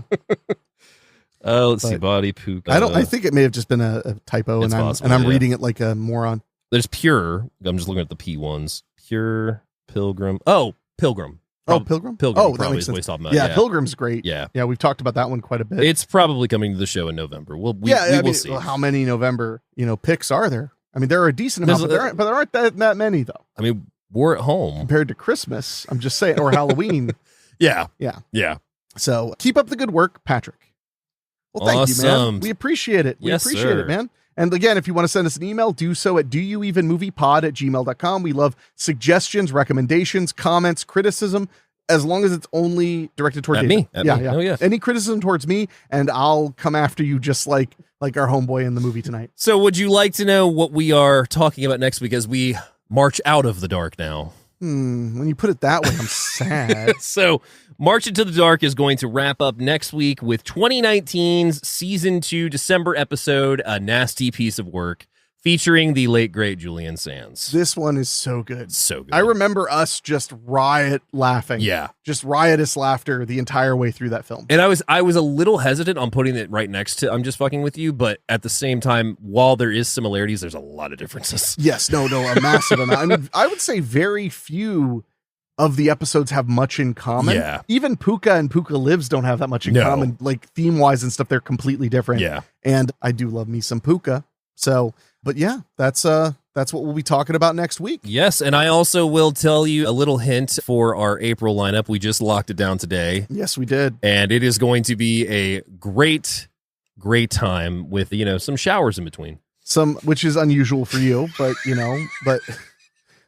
Let's see. Body poop. I think it may have just been a typo, and I'm reading it like a moron. There's Pure. I'm just looking at the P ones. Pure, Pilgrim. Oh, Pilgrim. Pilgrim? Pilgrim. Oh, that makes sense. About. Yeah, Pilgrim's great. Yeah. Yeah, we've talked about that one quite a bit. It's probably coming to the show in November. We will see. Well, how many November picks are there? I mean, there are a decent amount, but there aren't that many though. I mean, we're at home compared to Christmas. I'm just saying, or Halloween. Yeah. So keep up the good work, Patrick. Well, thank you, man. We appreciate it. We appreciate it, man. And again, if you want to send us an email, do so at doyouevenmoviepod@gmail.com. We love suggestions, recommendations, comments, criticism, as long as it's only directed toward me. Yeah. Oh, yeah. Any criticism towards me, and I'll come after you just like our homeboy in the movie tonight. So would you like to know what we are talking about next week as we march out of the dark now? When you put it that way, I'm sad. So March Into the Dark is going to wrap up next week with 2019's season 2 December episode, A Nasty Piece of Work, featuring the late great Julian Sands. This one is so good. So good. I remember us just riot laughing. Yeah. Just riotous laughter the entire way through that film. And I was a little hesitant on putting it right next to I'm Just Fucking With You, but at the same time, while there is similarities, there's a lot of differences. Yes, no, a massive amount. I mean, I would say very few of the episodes have much in common. Yeah. Even Puka and Puka Lives don't have that much in common. Like theme-wise and stuff, they're completely different. Yeah. And I do love me some Puka. So, but yeah, that's what we'll be talking about next week. Yes, and I also will tell you a little hint for our April lineup. We just locked it down today. Yes, we did. And it is going to be a great time with, some showers in between. Which is unusual for you, but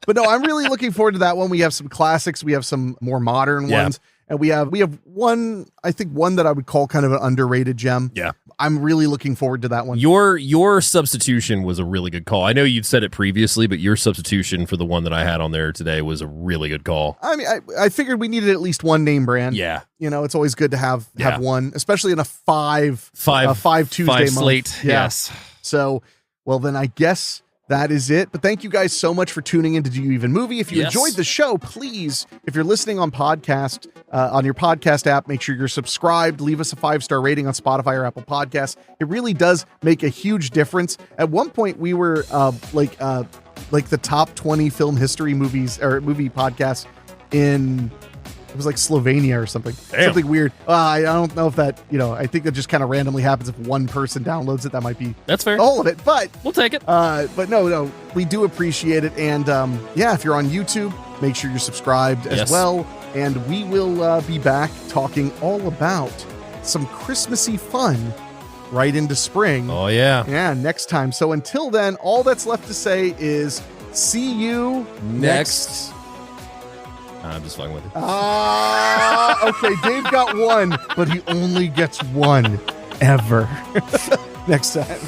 but no, I'm really looking forward to that one. We have some classics, we have some more modern ones, and we have one, I think one that I would call kind of an underrated gem. Yeah. I'm really looking forward to that one. Your substitution was a really good call. I know you'd said it previously, but your substitution for the one that I had on there today was a really good call. I mean, I figured we needed at least one name brand. Yeah. It's always good to have one, especially in a five Tuesday month. Slate. Yeah. Yes. So, well, then I guess that is it. But thank you guys so much for tuning in to Do You Even Movie. If you enjoyed the show, please, if you're listening on podcast, on your podcast app, make sure you're subscribed. Leave us a 5-star rating on Spotify or Apple Podcasts. It really does make a huge difference. At one point, we were like the top 20 film history movies or movie podcasts in. It was like Slovenia or something. Damn. Something weird. I don't know if that, I think that just kind of randomly happens if one person downloads it. That might be That's fair. all of it, but we'll take it. But no, we do appreciate it. And if you're on YouTube, make sure you're subscribed as well. And we will be back talking all about some Christmassy fun right into spring. Oh, yeah. Yeah, next time. So until then, all that's left to say is see you next. I'm just fucking with you. Okay, Dave got one, but he only gets one ever. Next time.